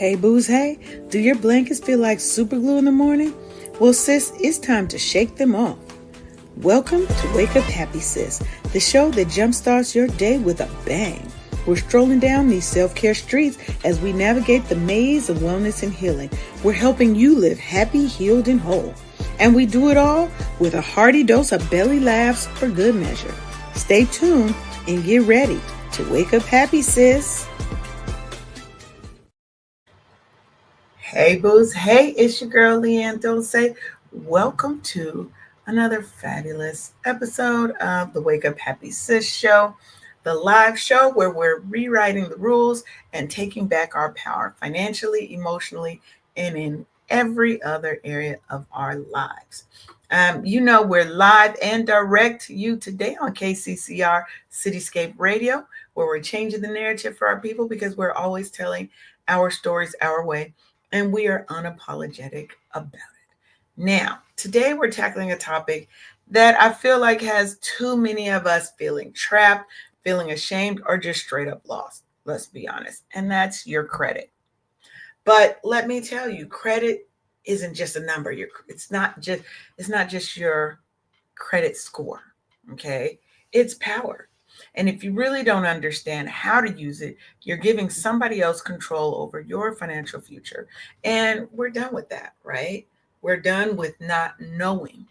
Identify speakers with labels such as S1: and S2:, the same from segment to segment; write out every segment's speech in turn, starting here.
S1: Hey booze, hey, do your blankets feel like super glue in the morning? Well sis, it's time to shake them off. Welcome to Wake Up Happy Sis, the show that jumpstarts your day with a bang. We're strolling down these self-care streets as we navigate the maze of wellness and healing. We're helping you live happy, healed, and whole. And we do it all with a hearty dose of belly laughs for good measure. Stay tuned and get ready to wake up happy, sis. Hey booze, hey, it's your girl Leanne Dulce. Welcome to another fabulous episode of the Wake Up Happy Sis show, the live show where we're rewriting the rules and taking back our power financially, emotionally, and in every other area of our lives. We're live and direct to you today on KCCR Cityscape Radio, where we're changing the narrative for our people because we're always telling our stories our way. And we are unapologetic about it. Now, today we're tackling a topic that I feel like has too many of us feeling trapped, feeling ashamed, or just straight up lost. Let's be honest. And that's your credit. But let me tell you, credit isn't just a number. It's not just your credit score. Okay. It's power. And if you really don't understand how to use it, you're giving somebody else control over your financial future. And we're done with that, right? We're done with not knowing.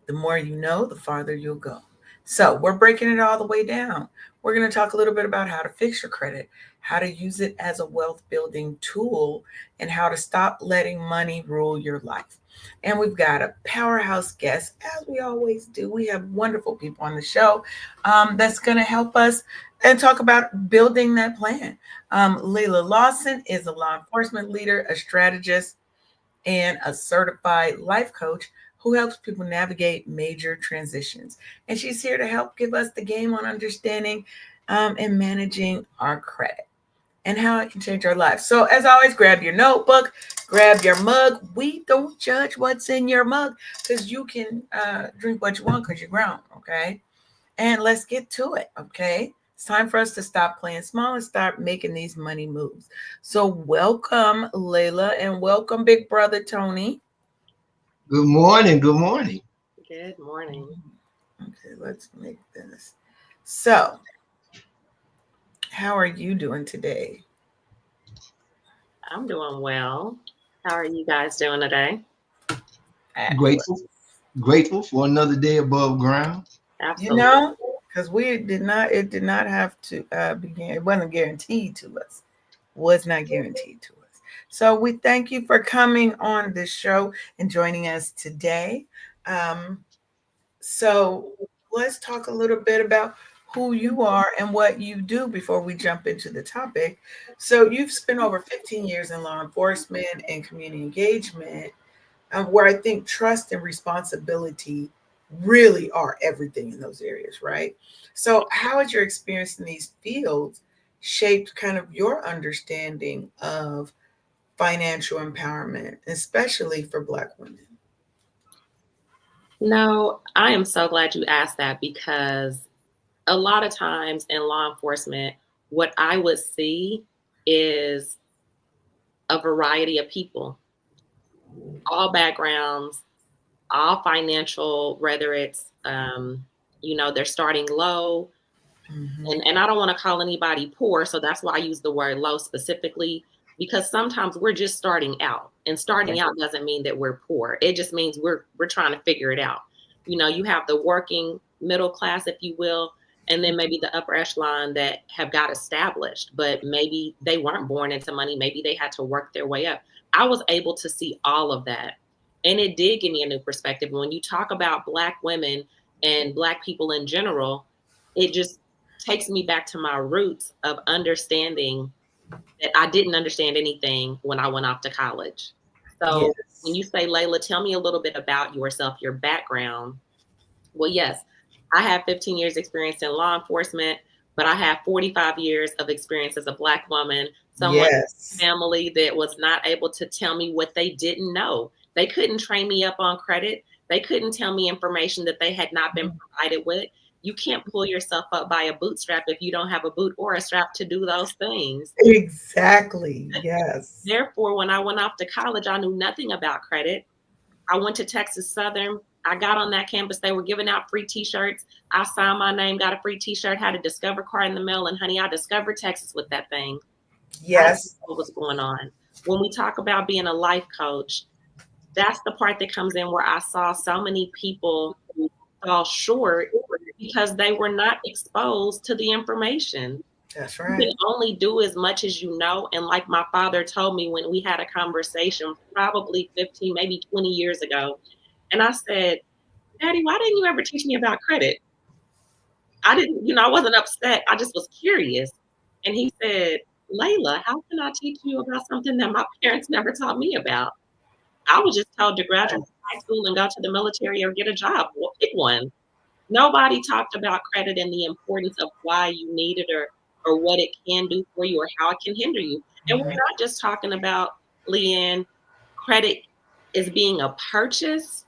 S1: The more you know, the farther you'll go. So we're breaking it all the way down. We're going to talk a little bit about how to fix your credit, how to use it as a wealth building tool, and how to stop letting money rule your life. And we've got a powerhouse guest, as we always do. We have wonderful people on the show that's going to help us and talk about building that plan. Leila Lawson is a law enforcement leader, a strategist, and a certified life coach who helps people navigate major transitions. And she's here to help give us the game on understanding and managing our credit and how it can change our lives. So as always, grab your notebook, grab your mug. We don't judge what's in your mug because you can drink what you want because you're grown, okay? And let's get to it, okay? It's time for us to stop playing small and start making these money moves. So welcome, Leila, and welcome, big brother Tony.
S2: Good morning. Good morning.
S3: Good morning.
S1: Okay, let's make this. So, how are you doing today?
S3: I'm doing well. How are you guys doing today?
S2: Grateful for another day above ground.
S3: Absolutely.
S1: Because it did not have to begin. It wasn't guaranteed to us. Was not guaranteed to us. So we thank you for coming on this show and joining us today. So let's talk a little bit about who you are and what you do before we jump into the topic. So you've spent over 15 years in law enforcement and community engagement, where I think trust and responsibility really are everything in those areas, right? So how has your experience in these fields shaped kind of your understanding of financial empowerment, especially for Black women?
S3: No, I am so glad you asked that because a lot of times in law enforcement, what I would see is a variety of people, all backgrounds, all financial, whether it's, they're starting low.
S1: Mm-hmm.
S3: And I don't want to call anybody poor. So that's why I use the word low specifically, because sometimes we're just starting out, and starting out doesn't mean that we're poor. It just means we're trying to figure it out. You have the working middle class, if you will, and then maybe the upper echelon that have got established, but maybe they weren't born into money. Maybe they had to work their way up. I was able to see all of that. And it did give me a new perspective. When you talk about Black women and Black people in general, it just takes me back to my roots of understanding that I didn't understand anything when I went off to college. So when you say, Leila, tell me a little bit about yourself, your background. Well, yes, I have 15 years experience in law enforcement, but I have 45 years of experience as a Black woman, someone in family that was not able to tell me what they didn't know. They couldn't train me up on credit. They couldn't tell me information that they had not been provided with. you can't pull yourself up by a bootstrap if you don't have a boot or a strap to do those things.
S1: Exactly. Yes.
S3: Therefore, when I went off to college, I knew nothing about credit. I went to Texas Southern. I got on that campus. They were giving out free t-shirts. I signed my name, got a free t-shirt, had a Discover card in the mail, and honey, I discovered Texas with that thing. I didn't
S1: Yes.
S3: know what was going on. When we talk about being a life coach, that's the part that comes in where I saw so many people fall short because they were not exposed to the information.
S1: That's
S3: You can
S1: right.
S3: only do as much as you know. And like my father told me when we had a conversation, probably 15, maybe 20 years ago, and I said, Daddy, why didn't you ever teach me about credit? I didn't, I wasn't upset. I just was curious. And he said, Layla, how can I teach you about something that my parents never taught me about? I was just told to graduate high school and go to the military or get a job. Well, pick one. Nobody talked about credit and the importance of why you need it or what it can do for you or how it can hinder you. And we're
S1: Mhm.
S3: not just talking about, Leanne, credit is being a purchase,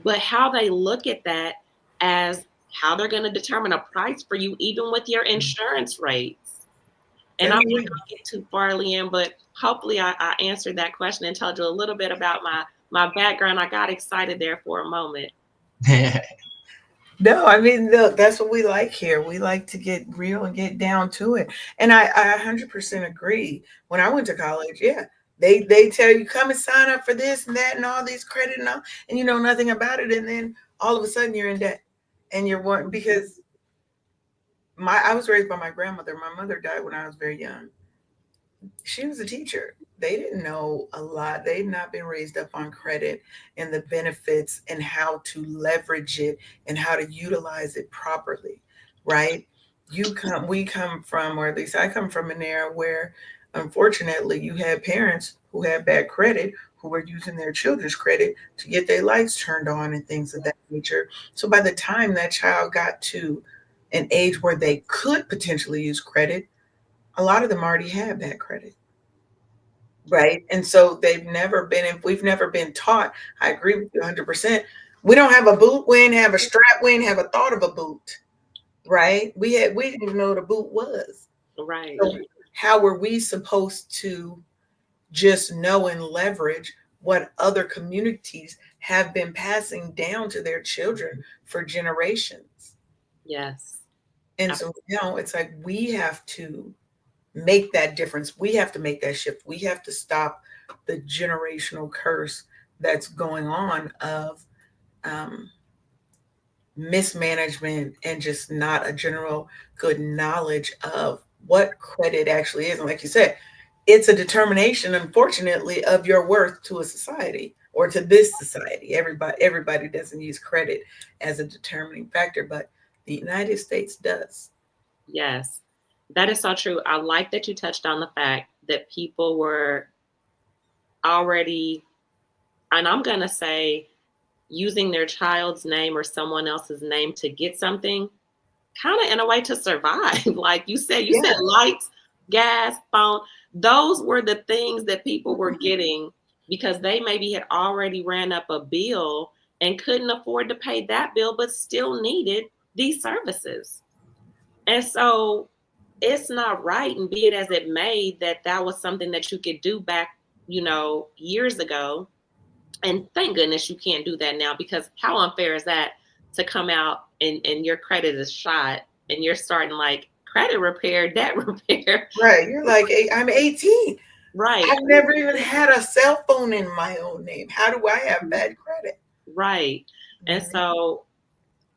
S3: but how they look at that as how they're going to determine a price for you, even with your insurance rates. And
S1: Oh,
S3: I'm not
S1: yeah.
S3: going to get too far, Leanne, but hopefully I answered that question and told you a little bit about my background. I got excited there for a moment.
S1: No, I mean, look, that's what we like here. We like to get real and get down to it. And I 100% agree. When I went to college, yeah, they tell you come and sign up for this and that and all these credit and all, and you know nothing about it, and then all of a sudden you're in debt, and you're one because I was raised by my grandmother. My mother died when I was very young. She was a teacher. They didn't know a lot. They'd not been raised up on credit and the benefits and how to leverage it and how to utilize it properly, right? We come from, or at least I come from an era where unfortunately you had parents who had bad credit who were using their children's credit to get their lights turned on and things of that nature. So by the time that child got to an age where they could potentially use credit, a lot of them already had bad credit, right? And so they've never been, if we've never been taught, I agree with you 100%. We don't have a boot, we didn't have a strap, we didn't have a thought of a boot, right? We didn't even know what a boot was.
S3: Right.
S1: So how were we supposed to just know and leverage what other communities have been passing down to their children for generations?
S3: Yes.
S1: And so now it's like we have to make that difference. We have to make that shift. We have to stop the generational curse that's going on of um, mismanagement and just not a general good knowledge of what credit actually is. And like you said, it's a determination, unfortunately, of your worth to a society or to this society. Everybody doesn't use credit as a determining factor, but the United States does.
S3: Yes. That is so true. I like that you touched on the fact that people were already, and I'm going to say, using their child's name or someone else's name to get something, kind of in a way to survive. Like you said
S1: Yeah.
S3: lights, gas, phone. Those were the things that people were getting because they maybe had already ran up a bill and couldn't afford to pay that bill, but still needed these services. And so it's not right, and be it as it may, that that was something that you could do back, years ago. And thank goodness you can't do that now, because how unfair is that to come out and your credit is shot and you're starting like credit repair, debt repair.
S1: Right. You're like, "Hey, I'm 18.
S3: Right,
S1: I've never even had a cell phone in my own name. How do I have bad credit?"
S3: right. And
S1: Mhm.
S3: so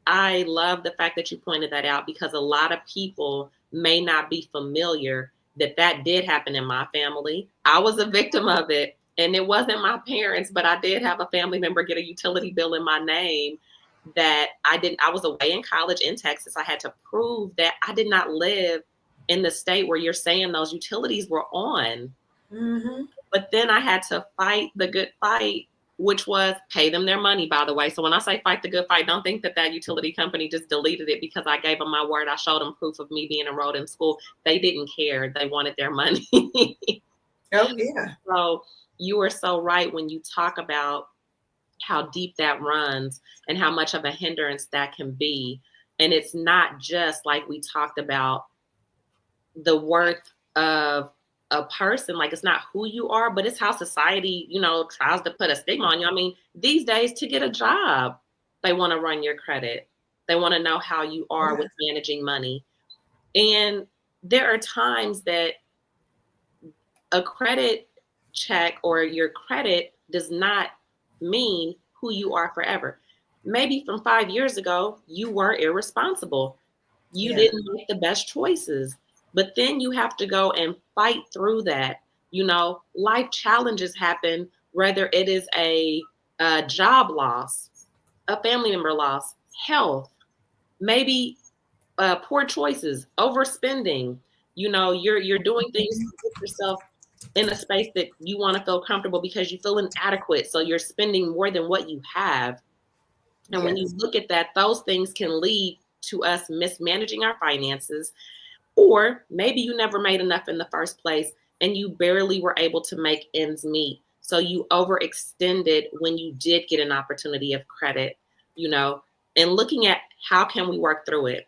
S3: I love the fact that you pointed that out, because a lot of people may not be familiar that that did happen in my family. I was a victim of it, and it wasn't my parents, but I did have a family member get a utility bill in my name that I was away in college in Texas. I had to prove that I did not live in the state where you're saying those utilities were on.
S1: Mhm.
S3: But then I had to fight the good fight, which was pay them their money, by the way. So when I say fight the good fight, don't think that that utility company just deleted it because I gave them my word. I showed them proof of me being enrolled in school. They didn't care. They wanted their money.
S1: Oh yeah.
S3: So you are so right when you talk about how deep that runs and how much of a hindrance that can be. And it's not just like we talked about the worth of a person, like it's not who you are, but it's how society, tries to put a stigma on you. I mean, these days to get a job, they want to run your credit. They want to know how you are with managing money. And there are times that a credit check or your credit does not mean who you are forever. Maybe from 5 years ago, you were irresponsible. You didn't make the best choices, but then you have to go and fight through that. Life challenges happen, whether it is a job loss, a family member loss, health, maybe poor choices, overspending. You're doing things to put yourself in a space that you want to feel comfortable because you feel inadequate. So you're spending more than what you have. And when you look at that, those things can lead to us mismanaging our finances, or maybe you never made enough in the first place and you barely were able to make ends meet. So you overextended when you did get an opportunity of credit, and looking at how can we work through it.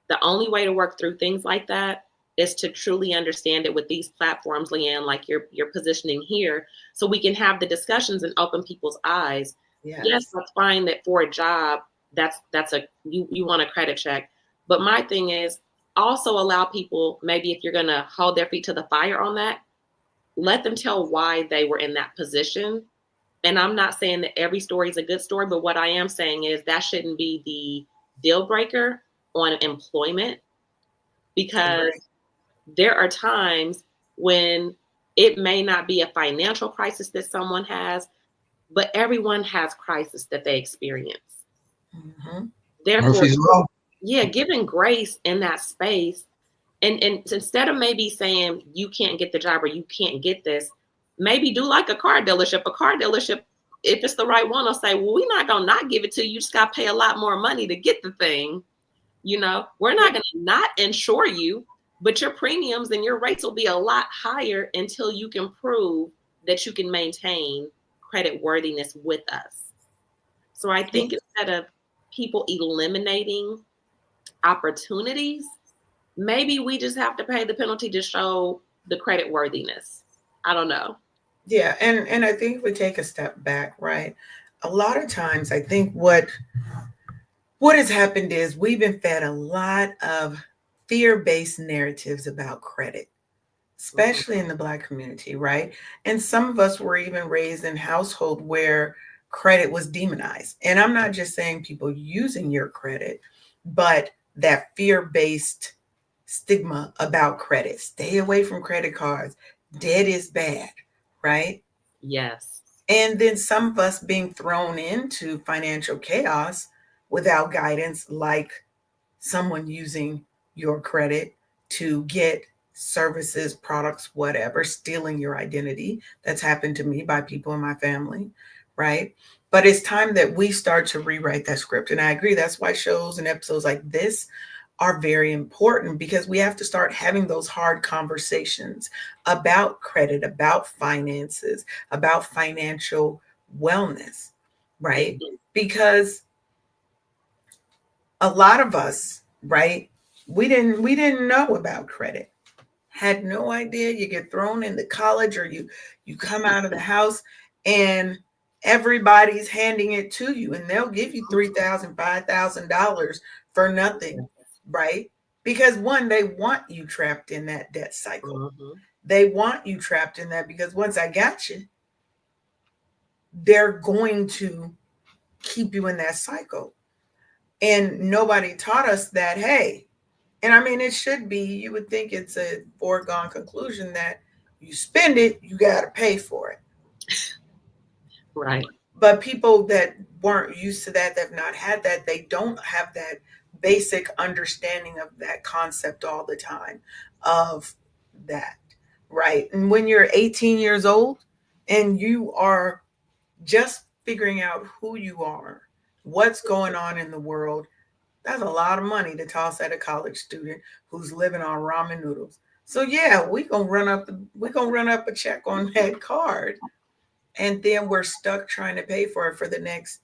S3: The only way to work through things like that is to truly understand it with these platforms, Leanne, like you're positioning here, so we can have the discussions and open people's eyes. Yes, that's fine that for a job, that's you want a credit check. But my thing is also allow people, maybe if you're gonna hold their feet to the fire on that, let them tell why they were in that position. And I'm not saying that every story is a good story, but what I am saying is that shouldn't be the deal breaker on employment, because there are times when it may not be a financial crisis that someone has, but everyone has crisis that they experience.
S1: Mm-hmm.
S3: Therefore, giving grace in that space. And instead of maybe saying you can't get the job or you can't get this, maybe do like a car dealership. A car dealership, if it's the right one, will say, well, we're not going to not give it to you. You just got to pay a lot more money to get the thing. We're not going to not insure you, but your premiums and your rates will be a lot higher until you can prove that you can maintain credit worthiness with us. So I think instead of people eliminating opportunities, maybe we just have to pay the penalty to show the credit worthiness. I don't know.
S1: Yeah, and I think if we take a step back, right? A lot of times I think what has happened is we've been fed a lot of fear-based narratives about credit, especially in the Black community, right? And some of us were even raised in household where credit was demonized. And I'm not just saying people using your credit, but that fear-based stigma about credit. Stay away from credit cards. Debt is bad, right?
S3: Yes.
S1: And then some of us being thrown into financial chaos without guidance, like someone using your credit to get services, products, whatever, stealing your identity. That's happened to me by people in my family, right? But it's time that we start to rewrite that script. And I agree, that's why shows and episodes like this are very important, because we have to start having those hard conversations about credit, about finances, about financial wellness, right? Because a lot of us, right, we didn't know about credit, had no idea. You get thrown into college, or you come out of the house and everybody's handing it to you, and they'll give you $3,000, $5,000 for nothing, right? Because one, they want you trapped in that debt cycle. They want you trapped in that, because once I got you, they're going to keep you in that cycle. And nobody taught us that, hey, and I mean, it should be, you would think it's a foregone conclusion that you spend it, you got to pay for it.
S3: Right.
S1: But people that weren't used to that have not had that, they don't have that basic understanding of that concept all the time of that, right? And when you're 18 years old and you are just figuring out who you are, what's going on in the world, that's a lot of money to toss at a college student who's living on ramen noodles. So yeah, we're gonna run up a check on that card, and then we're stuck trying to pay for it for the next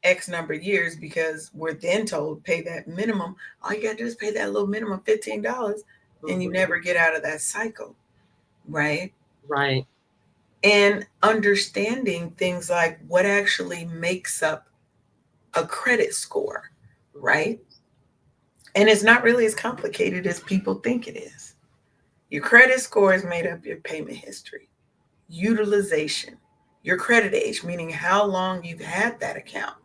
S1: X number of years because we're then told pay that minimum. All you gotta do is pay that little minimum $15 and you
S3: Mhm.
S1: never get out of that cycle, right?
S3: Right.
S1: And understanding things like what actually makes up a credit score,
S3: Mhm.
S1: right? And it's not really as complicated as people think it is. Your credit score is made up of your payment history, utilization, your credit age, meaning how long you've had that account,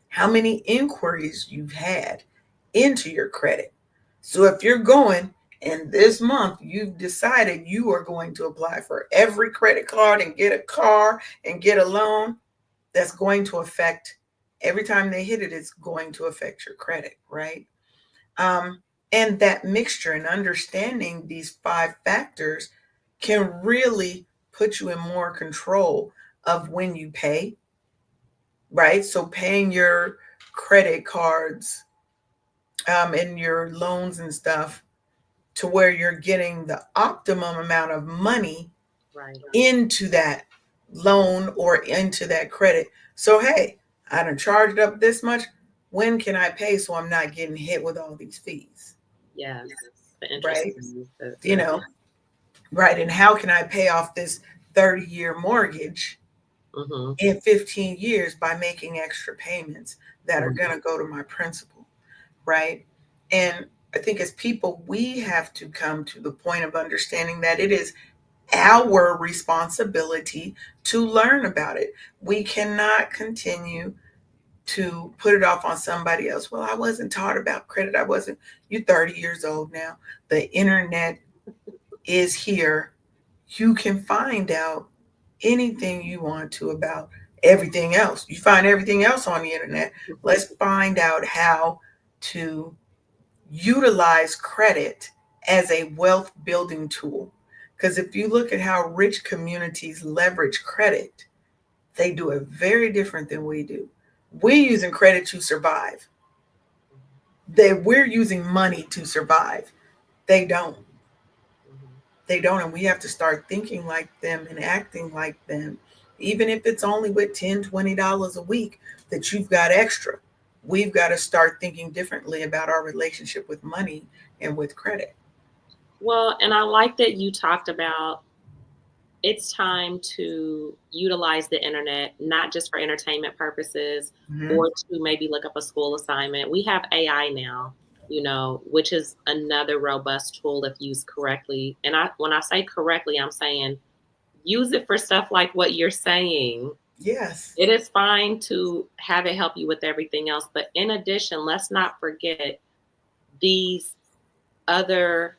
S1: how many inquiries you've had into your credit. So if you're going and this month you've decided you are going to apply for every credit card and get a car and get a loan, that's going to affect every time they hit it, it's going to affect your credit, right? Um, and that mixture and understanding these five factors can really put you in more control of when you pay, right? So paying your credit cards and your loans and stuff to where you're getting the optimum amount of money
S3: Right.
S1: into that loan or into that credit. So hey, I done charged up this much. When can I pay so I'm not getting hit with all these fees?
S3: Yes. The interest
S1: Right?
S3: fees,
S1: You know, right. And how can I pay off this 30-year mortgage
S3: Mm-hmm.
S1: in 15 years by making extra payments that are
S3: Mm-hmm.
S1: going to go to my principal? Right. And I think as people, we have to come to the point of understanding that it is our responsibility to learn about it. We cannot continue to put it off on somebody else. Well, I wasn't taught about credit. I wasn't. You're 30 years old now. The internet is here. You can find out anything you want to about everything else. You find everything else on the internet. Let's find out how to utilize credit as a wealth building tool. Because if you look at how rich communities leverage credit, they do it very different than we do. We're using credit to survive. We're using money to survive. They don't.
S3: Mm-hmm.
S1: They don't. And we have to start thinking like them and acting like them. Even if it's only with $10, $20 a week that you've got extra, we've got to start thinking differently about our relationship with money and with credit.
S3: Well, and I like that you talked about it's time to utilize the internet, not just for entertainment purposes
S1: Mm-hmm.
S3: or to maybe look up a school assignment. We have AI now, which is another robust tool if used correctly. And when I say correctly, I'm saying use it for stuff like what you're saying.
S1: Yes.
S3: It is fine to have it help you with everything else. But in addition, let's not forget these other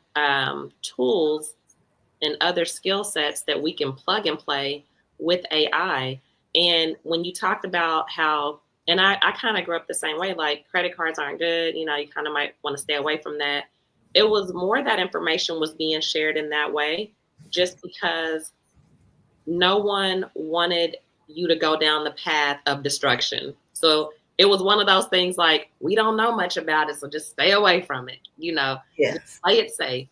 S3: tools and other skill sets that we can plug and play with AI. And when you talked about how, and I kind of grew up the same way, like credit cards aren't good, you kind of might want to stay away from that. It was more that information was being shared in that way just because no one wanted you to go down the path of destruction. So it was one of those things like, we don't know much about it, so just stay away from it, just
S1: Yes.
S3: play it safe.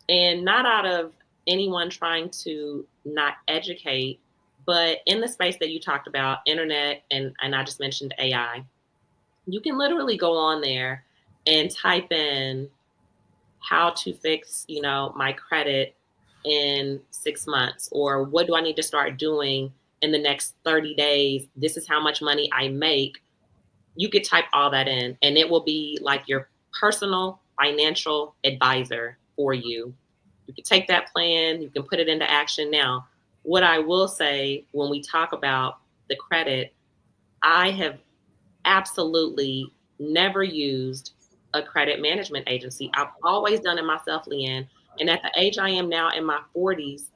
S3: And not out of anyone trying to not educate, but in the space that you talked about, internet, and I just mentioned AI, you can literally go on there and type in how to fix, my credit in 6 months, or what do I need to start doing in the next 30 days? This is how much money I make. You could type all that in, and it will be like your personal financial advisor for you. You can take that plan, you can put it into action now. What I will say when we talk about the credit, I have absolutely never used a credit management agency. I've always done it myself, Leanne. And at the age I am now in my 40s,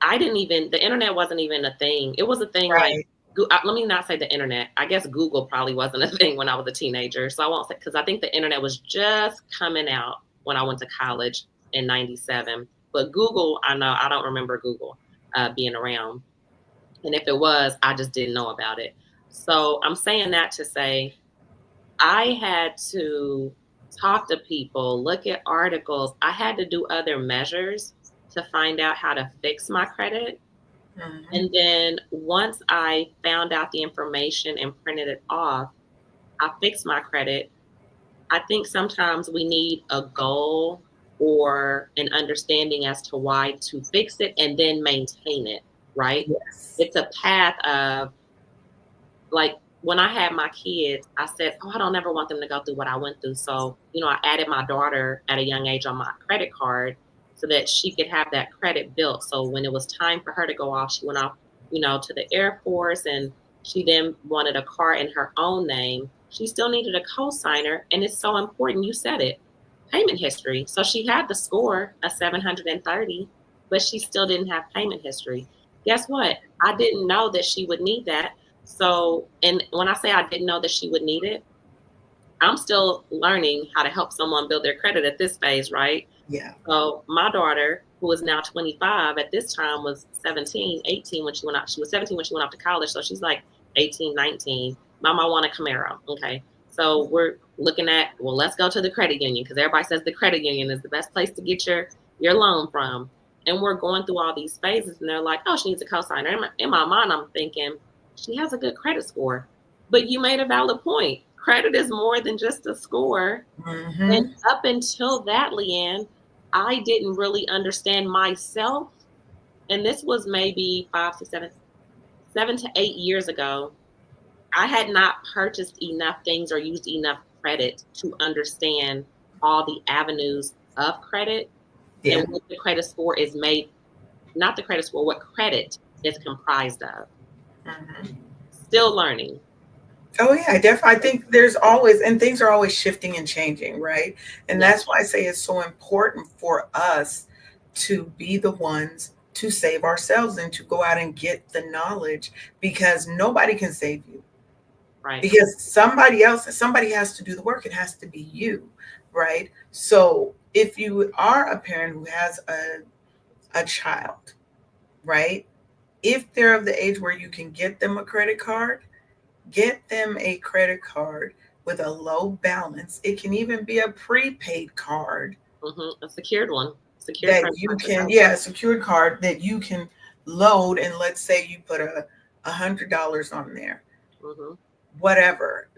S3: the internet wasn't even a thing. It was a thing like,
S1: Right.
S3: let me not say the internet. I guess Google probably wasn't a thing when I was a teenager. So I won't say, because I think the internet was just coming out when I went to college in 97. But Google, I know, I don't remember Google being around. And if it was, I just didn't know about it. So I'm saying that to say, I had to talk to people, look at articles. I had to do other measures to find out how to fix my credit.
S1: Mm-hmm.
S3: And then once I found out the information and printed it off, I fixed my credit. I think sometimes we need a goal or an understanding as to why to fix it and then maintain it, right?
S1: Yes.
S3: It's a path of, like, when I had my kids, I said, oh, I don't ever want them to go through what I went through. So, I added my daughter at a young age on my credit card so that she could have that credit built. So when it was time for her to go off, she went off, to the Air Force, and she then wanted a car in her own name. She still needed a co-signer. And it's so important. You said it, payment history. So she had the score of 730, but she still didn't have payment history. Guess what? I didn't know that she would need that. So, and when I say I didn't know that she would need it, I'm still learning how to help someone build their credit at this phase, right?
S1: Yeah.
S3: So my daughter, who is now 25, at this time was 17, 18 when she went out. She was 17 when she went off to college. So she's like 18, 19. Mama, I want a Camaro. Okay. So we're looking at, well, let's go to the credit union, because everybody says the credit union is the best place to get your loan from. And we're going through all these phases, and they're like, oh, she needs a cosigner. In my mind, I'm thinking, she has a good credit score. But you made a valid point. Credit is more than just a score. And
S1: Mm-hmm.
S3: up until that, Leanne, I didn't really understand myself. And this was maybe 7 to 8 years ago. I had not purchased enough things or used enough credit to understand all the avenues of credit and
S1: Yeah.
S3: what the credit score is made, not the credit score, what credit is comprised of.
S1: Mm-hmm.
S3: Still learning.
S1: Oh yeah, I definitely. I think there's always, and things are always shifting and changing, right? And
S3: Yeah,
S1: that's why I say it's so important for us to be the ones to save ourselves and to go out and get the knowledge, because nobody can save you.
S3: right.
S1: Because somebody has to do the work. It has to be you, right? So if you are a parent who has a child, right? If they're of the age where you can get them a credit card, get them a credit card with a low balance. It can even be a prepaid card
S3: A secured one. Secured
S1: that
S3: credit
S1: you
S3: cards are
S1: can,
S3: great.
S1: yeah, a secured card that you can load. And let's say you put $100 on there,
S3: hmm
S1: whatever,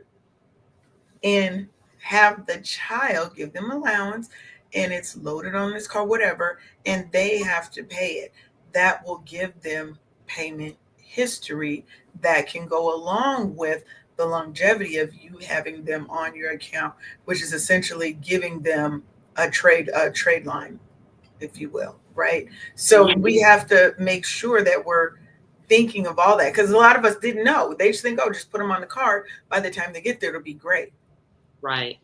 S1: and have the child give them allowance, and it's loaded on this card, whatever, and they have to pay it. That will give them payment history that can go along with the longevity of you having them on your account, which is essentially giving them a trade line, if you will, right? So
S3: Yeah,
S1: we have to make sure that we're thinking of all that, because a lot of us didn't know. They just think, oh, just put them on the card. By the time they get there, it'll be great.
S3: right.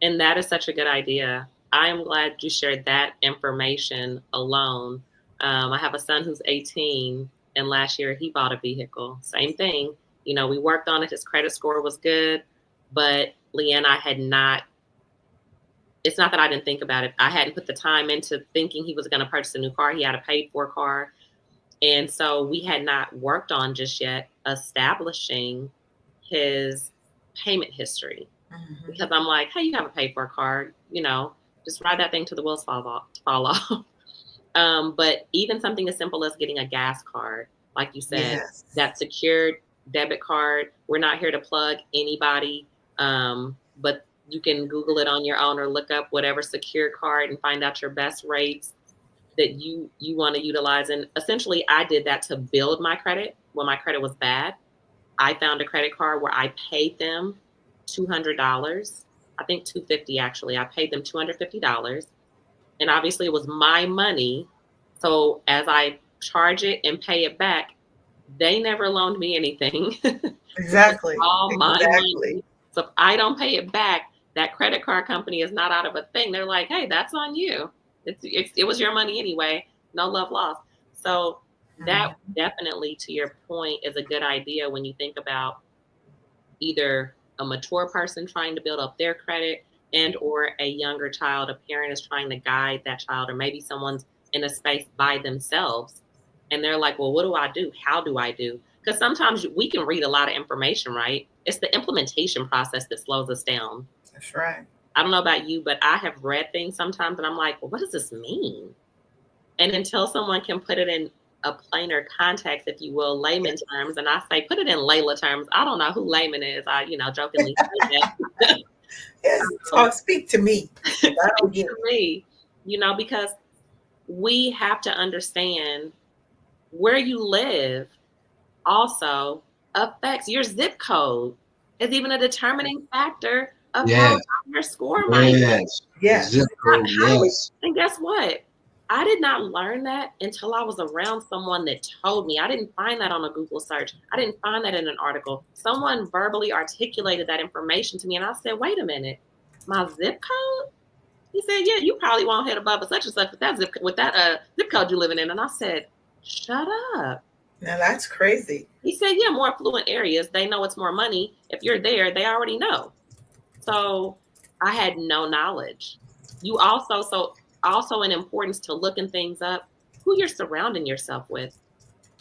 S3: And that is such a good idea. I am glad you shared that information alone. I have a son who's 18, and last year he bought a vehicle. Same thing. We worked on it. His credit score was good, but Leanne, I had not. It's not that I didn't think about it. I hadn't put the time into thinking he was going to purchase a new car. He had a paid for car, and so we had not worked on just yet establishing his payment history,
S1: Mhm.
S3: because I'm like, hey, you have a pay for a card, just ride that thing till the wheels fall off. But even something as simple as getting a gas card, like you said,
S1: Yes.
S3: that secured debit card. We're not here to plug anybody, but you can Google it on your own or look up whatever secure card and find out your best rates that you want to utilize. And essentially, I did that to build my credit when my credit was bad. I found a credit card where I paid them $200. I think 250 actually. I paid them $250. And obviously it was my money. So as I charge it and pay it back, they never loaned me anything. So it's
S1: Exactly.
S3: all my
S1: Exactly.
S3: money. So if I don't pay it back, that credit card company is not out of a thing. They're like, hey, that's on you. It was your money anyway. No love lost. So that
S1: Mhm.
S3: definitely, to your point, is a good idea when you think about either a mature person trying to build up their credit and or a younger child. A parent is trying to guide that child, or maybe someone's in a space by themselves and they're like, well, what do I do? How do I do? Because sometimes we can read a lot of information, right? It's the implementation process that slows us down.
S1: That's right.
S3: I don't know about you, but I have read things sometimes and I'm like, well, what does this mean? And until someone can put it in a plainer context, if you will, layman terms, and I say put it in Layla terms. I don't know who layman is. I, jokingly say that.
S1: Yes, speak to me. I don't get
S3: to me, because we have to understand where you live also affects your zip code. Is even a determining factor of how
S2: Yes,
S3: your score might be.
S2: yes. The
S1: Yes.
S2: zip code, yes.
S3: And guess what? I did not learn that until I was around someone that told me. I didn't find that on a Google search. I didn't find that in an article. Someone verbally articulated that information to me, and I said, "Wait a minute, my zip code?" He said, "Yeah, you probably won't hit above a such and such with that zip code you're living in." And I said, "Shut up."
S1: Now that's crazy.
S3: He said, "Yeah, more affluent areas, they know it's more money. If you're there, they already know." So I had no knowledge. You also an importance to looking things up, who you're surrounding yourself with.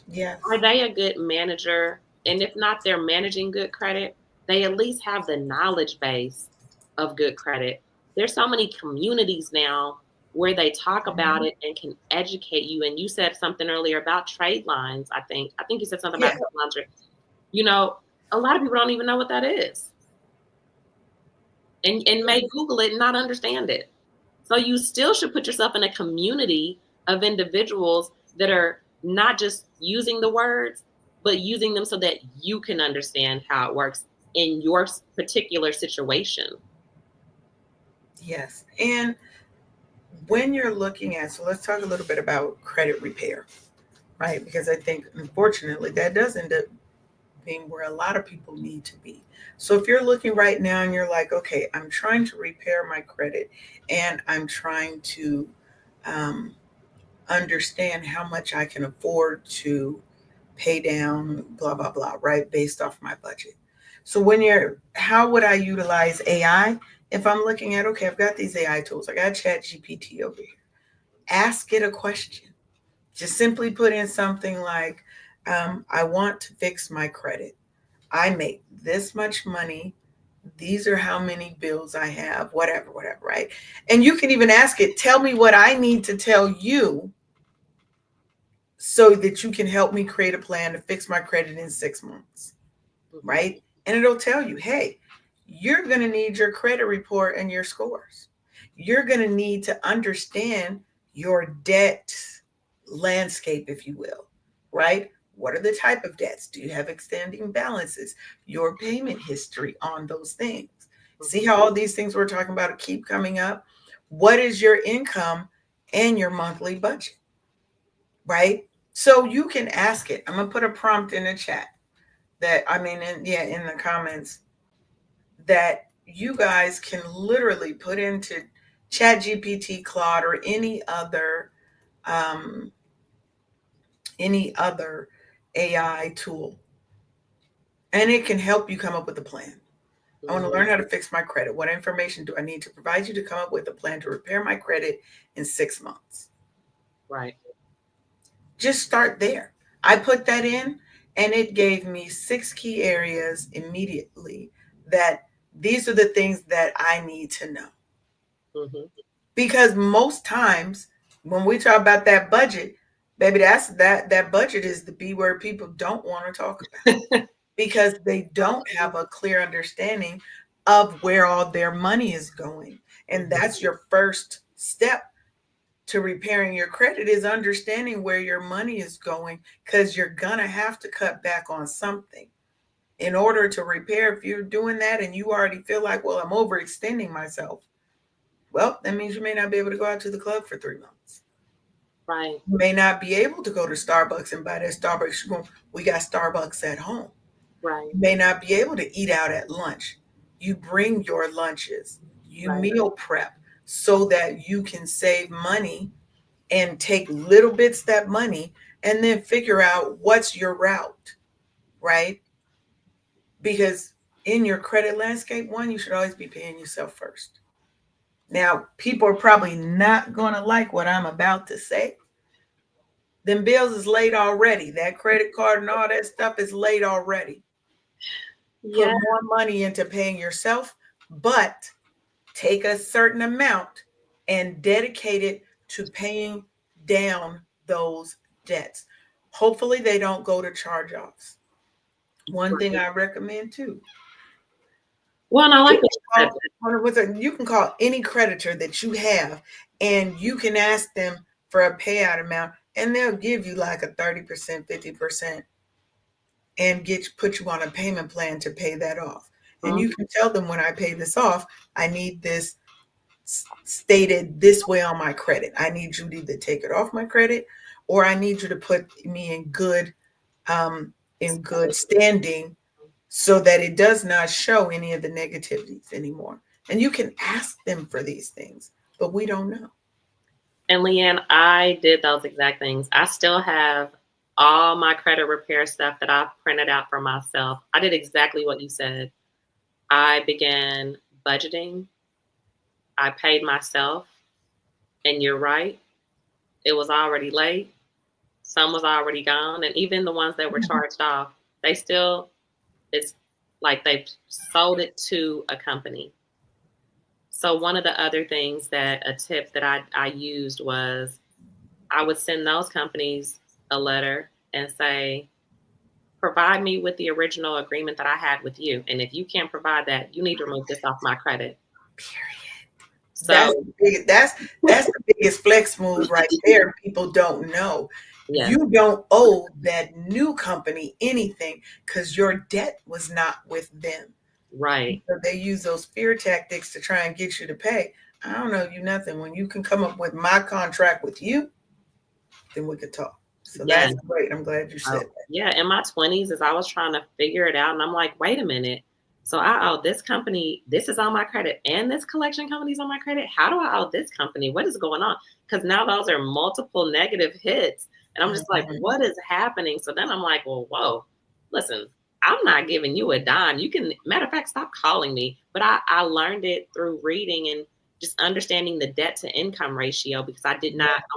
S1: Yes.
S3: Are they a good manager? And if not, they're managing good credit, they at least have the knowledge base of good credit. There's so many communities now where they talk about it and can educate you. And you said something earlier about trade lines, I think. I think you said something about
S1: Yeah.
S3: trade lines. A lot of people don't even know what that is. And may Google it and not understand it. So you still should put yourself in a community of individuals that are not just using the words, but using them so that you can understand how it works in your particular situation.
S1: Yes. And when you're looking at, so let's talk a little bit about credit repair, right? Because I think, unfortunately, that does end up being where a lot of people need to be. So if you're looking right now and you're like, okay, I'm trying to repair my credit and I'm trying to um, understand how much I can afford to pay down, blah, blah, blah, right? Based off my budget. So how would I utilize AI? If I'm looking at, okay, I've got these AI tools, I got Chat GPT over here. Ask it a question. Just simply put in something like, I want to fix my credit. I make this much money. These are how many bills I have, whatever, right? And you can even ask it, tell me what I need to tell you so that you can help me create a plan to fix my credit in 6 months, right? And it'll tell you, hey, you're going to need your credit report and your scores. You're going to need to understand your debt landscape, if you will, right? What are the type of debts? Do you have extending balances? Your payment history on those things. See how all these things we're talking about keep coming up? What is your income and your monthly budget, right? So you can ask it. I'm going to put a prompt in the chat in the comments that you guys can literally put into Chat GPT, Claude, or um, any other AI tool, and it can help you come up with a plan. I want to learn how to fix my credit. What information do I need to provide you to come up with a plan to repair my credit in 6 months?
S3: Right.
S1: Just start there. I put that in, and it gave me 6 key areas immediately that these are the things that I need to know.
S3: Mm-hmm.
S1: Because most times when we talk about that budget, baby, that budget is the B word people don't want to talk about because they don't have a clear understanding of where all their money is going. And that's your first step to repairing your credit, is understanding where your money is going, because you're gonna have to cut back on something in order to repair. If you're doing that and you already feel like, well, I'm overextending myself, well, that means you may not be able to go out to the club for 3 months.
S3: Right.
S1: You may not be able to go to Starbucks and buy that Starbucks. We got Starbucks at home.
S3: Right.
S1: You may not be able to eat out at lunch. You bring your lunches, you meal prep so that you can save money and take little bits of that money and then figure out what's your route, right? Because in your credit landscape, one, you should always be paying yourself first. Now, people are probably not going to like what I'm about to say. Them bills is late already. That credit card and all that stuff is late already. Put more money into paying yourself, but take a certain amount and dedicate it to paying down those debts. Hopefully they don't go to charge-offs. One thing I recommend too.
S3: Well, and I like what you said.
S1: You can call any creditor that you have, and you can ask them for a payout amount, and they'll give you like a 30%, 50%, and put you on a payment plan to pay that off. And you can tell them, when I pay this off, I need this stated this way on my credit. I need you to either take it off my credit, or I need you to put me in good standing, so that it does not show any of the negativities anymore. And you can ask them for these things, but we don't know.
S3: And Leanne, I did those exact things. I still have all my credit repair stuff that I printed out for myself. I did exactly what you said. I began budgeting. I paid myself. And you're right. It was already late. Some was already gone. And even the ones that were charged off, it's like they've sold it to a company. So one of the other things a tip that I used was, I would send those companies a letter and say, provide me with the original agreement that I had with you. And if you can't provide that, you need to remove this off my credit.
S1: Period.
S3: So
S1: that's the biggest flex move right there. People don't know. Yeah. You don't owe that new company anything because your debt was not with them.
S3: Right.
S1: So they use those fear tactics to try and get you to pay. I don't know you nothing. When you can come up with my contract with you, then we could talk. So that's great. I'm glad you said that.
S3: Yeah. In my 20s, as I was trying to figure it out, and I'm like, wait a minute. So I owe this company, this is on my credit, and this collection company's on my credit. How do I owe this company? What is going on? Because now those are multiple negative hits. And I'm just like, what is happening? So then I'm like, well, whoa, listen, I'm not giving you a dime. You can, matter of fact, stop calling me. But I learned it through reading and just understanding the debt to income ratio, because I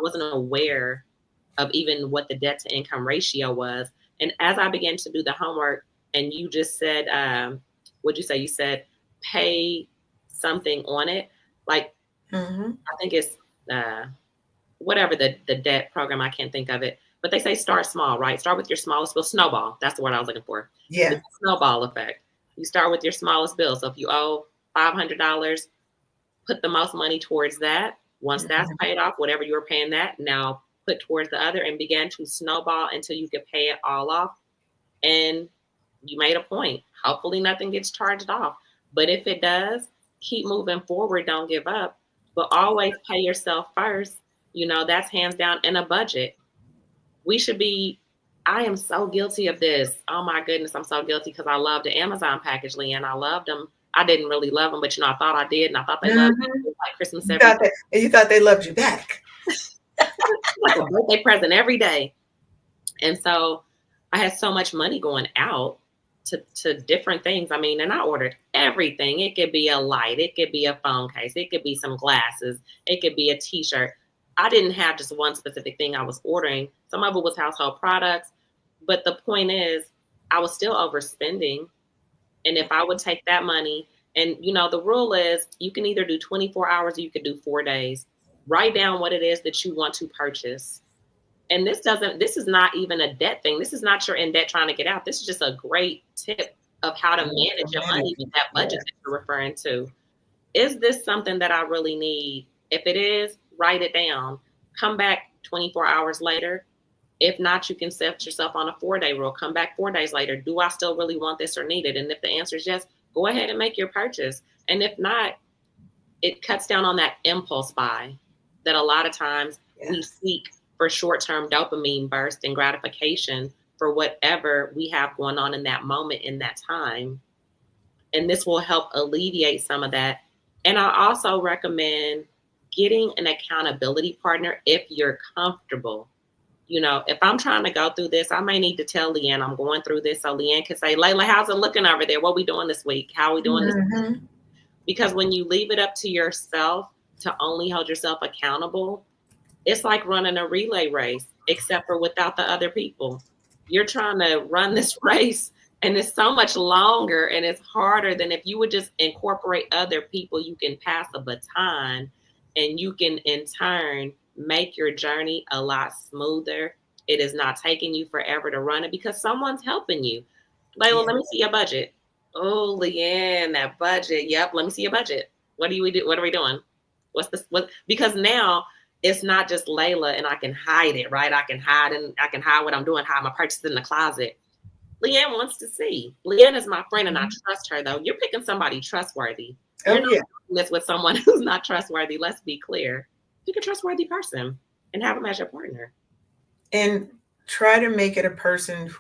S3: wasn't aware of even what the debt to income ratio was. And as I began to do the homework, and you just said, what'd you say? You said pay something on it. Like, I think it's whatever the debt program, I can't think of it. But they say start small, right? Start with your smallest bill. Snowball. That's the word I was looking for.
S1: Yeah.
S3: The snowball effect. You start with your smallest bill. So if you owe $500, put the most money towards that. Once that's paid off, whatever you were paying that, now put towards the other, and began to snowball until you could pay it all off. And you made a point. Hopefully nothing gets charged off. But if it does, keep moving forward. Don't give up. But always pay yourself first. That's hands down in a budget. I am so guilty of this. Oh my goodness, I'm so guilty because I loved the Amazon package, Leanne. I loved them. I didn't really love them, but I thought I did, and I thought they loved me. Like Christmas every day.
S1: And you thought they loved you back.
S3: Like a birthday present every day. And so I had so much money going out to different things. I mean, and I ordered everything. It could be a light, it could be a phone case, it could be some glasses, it could be a t-shirt. I didn't have just one specific thing I was ordering. Some of it was household products. But the point is, I was still overspending. And if I would take that money, and the rule is you can either do 24 hours or you could do 4 days. Write down what it is that you want to purchase. And this is not even a debt thing. This is not you're in debt trying to get out. This is just a great tip of how to manage your money with that budget that you're referring to. Is this something that I really need? If it is, write it down. Come back 24 hours later. If not, you can set yourself on a 4-day rule. Come back 4 days later. Do I still really want this or need it? And if the answer is yes, go ahead and make your purchase. And if not, it cuts down on that impulse buy that a lot of times we seek for short-term dopamine burst and gratification for whatever we have going on in that moment, in that time. And this will help alleviate some of that. And I also recommend getting an accountability partner if you're comfortable. If I'm trying to go through this, I may need to tell Leanne I'm going through this. So Leanne can say, Layla, how's it looking over there? What are we doing this week? How are we doing this week? Because when you leave it up to yourself to only hold yourself accountable, it's like running a relay race, except for without the other people. You're trying to run this race, and it's so much longer and it's harder than if you would just incorporate other people. You can pass a baton, and you can in turn make your journey a lot smoother It is not taking you forever to run it because someone's helping you. Layla, let me see your budget. Oh, Leanne, that budget. Yep, let me see your budget. What do we do? What are we doing? What's this? What? Because now it's not just Layla and I can hide it, right? I can hide what I'm doing, hide my purchases in the closet. Leanne wants to see. Leanne is my friend and I trust her though. You're picking somebody trustworthy. You're not doing this with someone who's not trustworthy. Let's be clear. Pick a trustworthy person and have them as your partner.
S1: And try to make it a person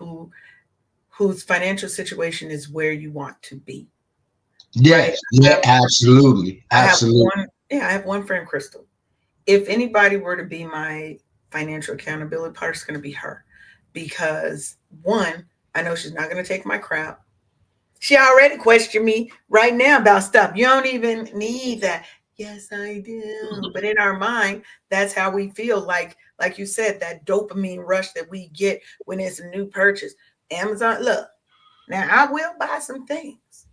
S1: whose financial situation is where you want to be.
S2: Yes,
S1: Right?
S2: yeah, absolutely. Absolutely.
S1: I have one friend, Crystal. If anybody were to be my financial accountability partner, it's going to be her. Because one, I know she's not going to take my crap. She already questioned me right now about stuff. You don't even need that. Yes, I do. But in our mind, that's how we feel. Like you said, that dopamine rush that we get when it's a new purchase. Amazon, look, now I will buy some things,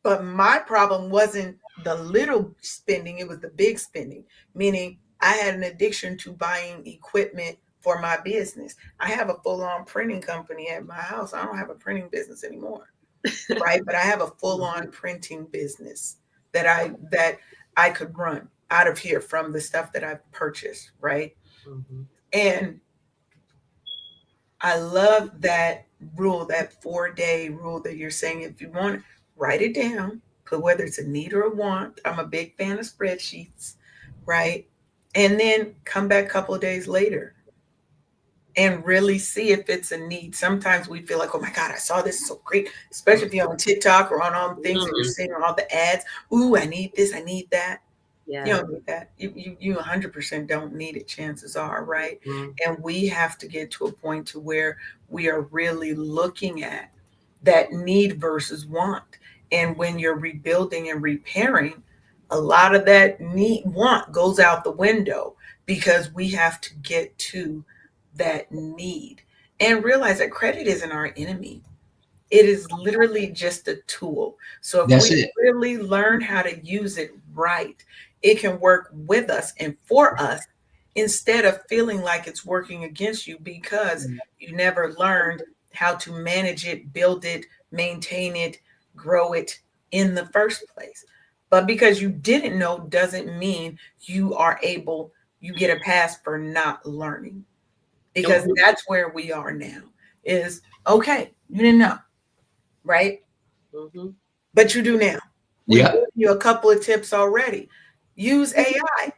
S1: but my problem wasn't the little spending, it was the big spending, meaning I had an addiction to buying equipment for my business. I have a full-on printing company at my house. I don't have a printing business anymore. Right? But I have a full-on printing business that I could run out of here from the stuff that I've purchased, right?
S3: Mm-hmm.
S1: And I love that rule, that 4-day rule that you're saying. If you want, write it down, put whether it's a need or a want. I'm a big fan of spreadsheets, right? And then come back a couple of days later and really see if it's a need. Sometimes we feel like, oh my God, I saw this so great, especially if you're on TikTok or on all the things and you're seeing all the ads. Ooh, I need this, I need that.
S3: Yeah.
S1: You don't need that. You 100% don't need it, chances are, right?
S3: Mm-hmm.
S1: And we have to get to a point to where we are really looking at that need versus want. And when you're rebuilding and repairing, a lot of that want goes out the window because we have to get to that need and realize that credit isn't our enemy. It is literally just a tool. So if
S2: That's
S1: we
S2: it.
S1: really learn how to use it right, it can work with us and for us instead of feeling like it's working against you because you never learned how to manage it, build it, maintain it, grow it in the first place. But because you didn't know doesn't mean you get a pass for not learning. Because that's where we are now is okay, you didn't know, right?
S3: Mm-hmm.
S1: But you do now. We've
S2: Yeah.
S1: given you a couple of tips already. Use AI.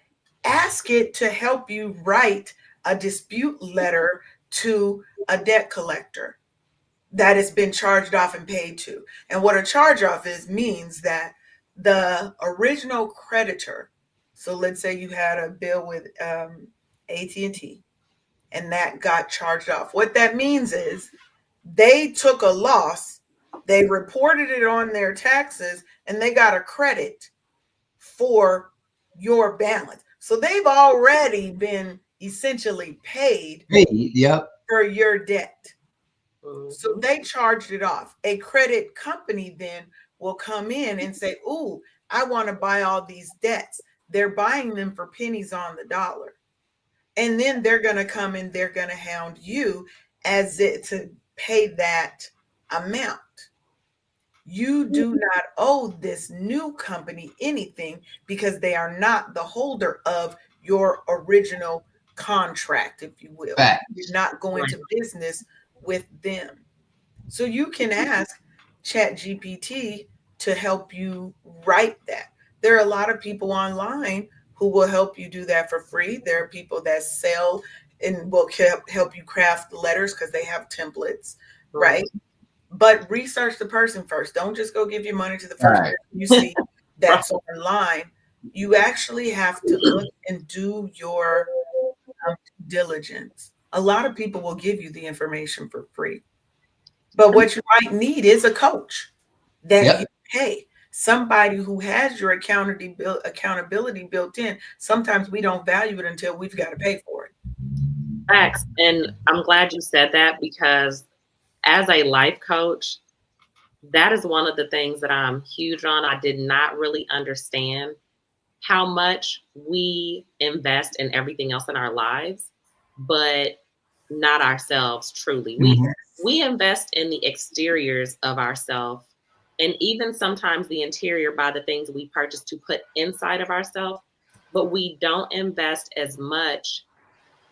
S1: Ask it to help you write a dispute letter to a debt collector that has been charged off and paid to. And what a charge off is means that the original creditor, so let's say you had a bill with AT&T and that got charged off. What that means is they took a loss, they reported it on their taxes, and they got a credit for your balance. So they've already been essentially paid
S2: Hey, yep.
S1: for your debt. So
S3: Mm-hmm.
S1: they charged it off. A credit company then will come in and say, ooh, I want to buy all these debts. They're buying them for pennies on the dollar. And then they're going to come and they're going to hound you as it to pay that amount. You do not owe this new company anything because they are not the holder of your original contract, if you will. You did
S2: Facts.
S1: not go into business with them. So you can ask ChatGPT to help you write that. There are a lot of people online who will help you do that for free. There are people that sell and will help you craft letters because they have templates, right? But research the person first. Don't just go give your money to the
S2: All
S1: first
S2: right.
S1: person you see that's online. You actually have to look and do your diligence. A lot of people will give you the information for free. But what you might need is a coach that you
S2: Yep.
S1: pay, somebody who has your accountability built in. Sometimes we don't value it until we've got to pay for it.
S3: Facts. And I'm glad you said that because as a life coach, that is one of the things that I'm huge on. I did not really understand how much we invest in everything else in our lives, but not ourselves truly.
S2: Mhm.
S3: We invest in the exteriors of ourselves, and even sometimes the interior by the things we purchase to put inside of ourselves, but we don't invest as much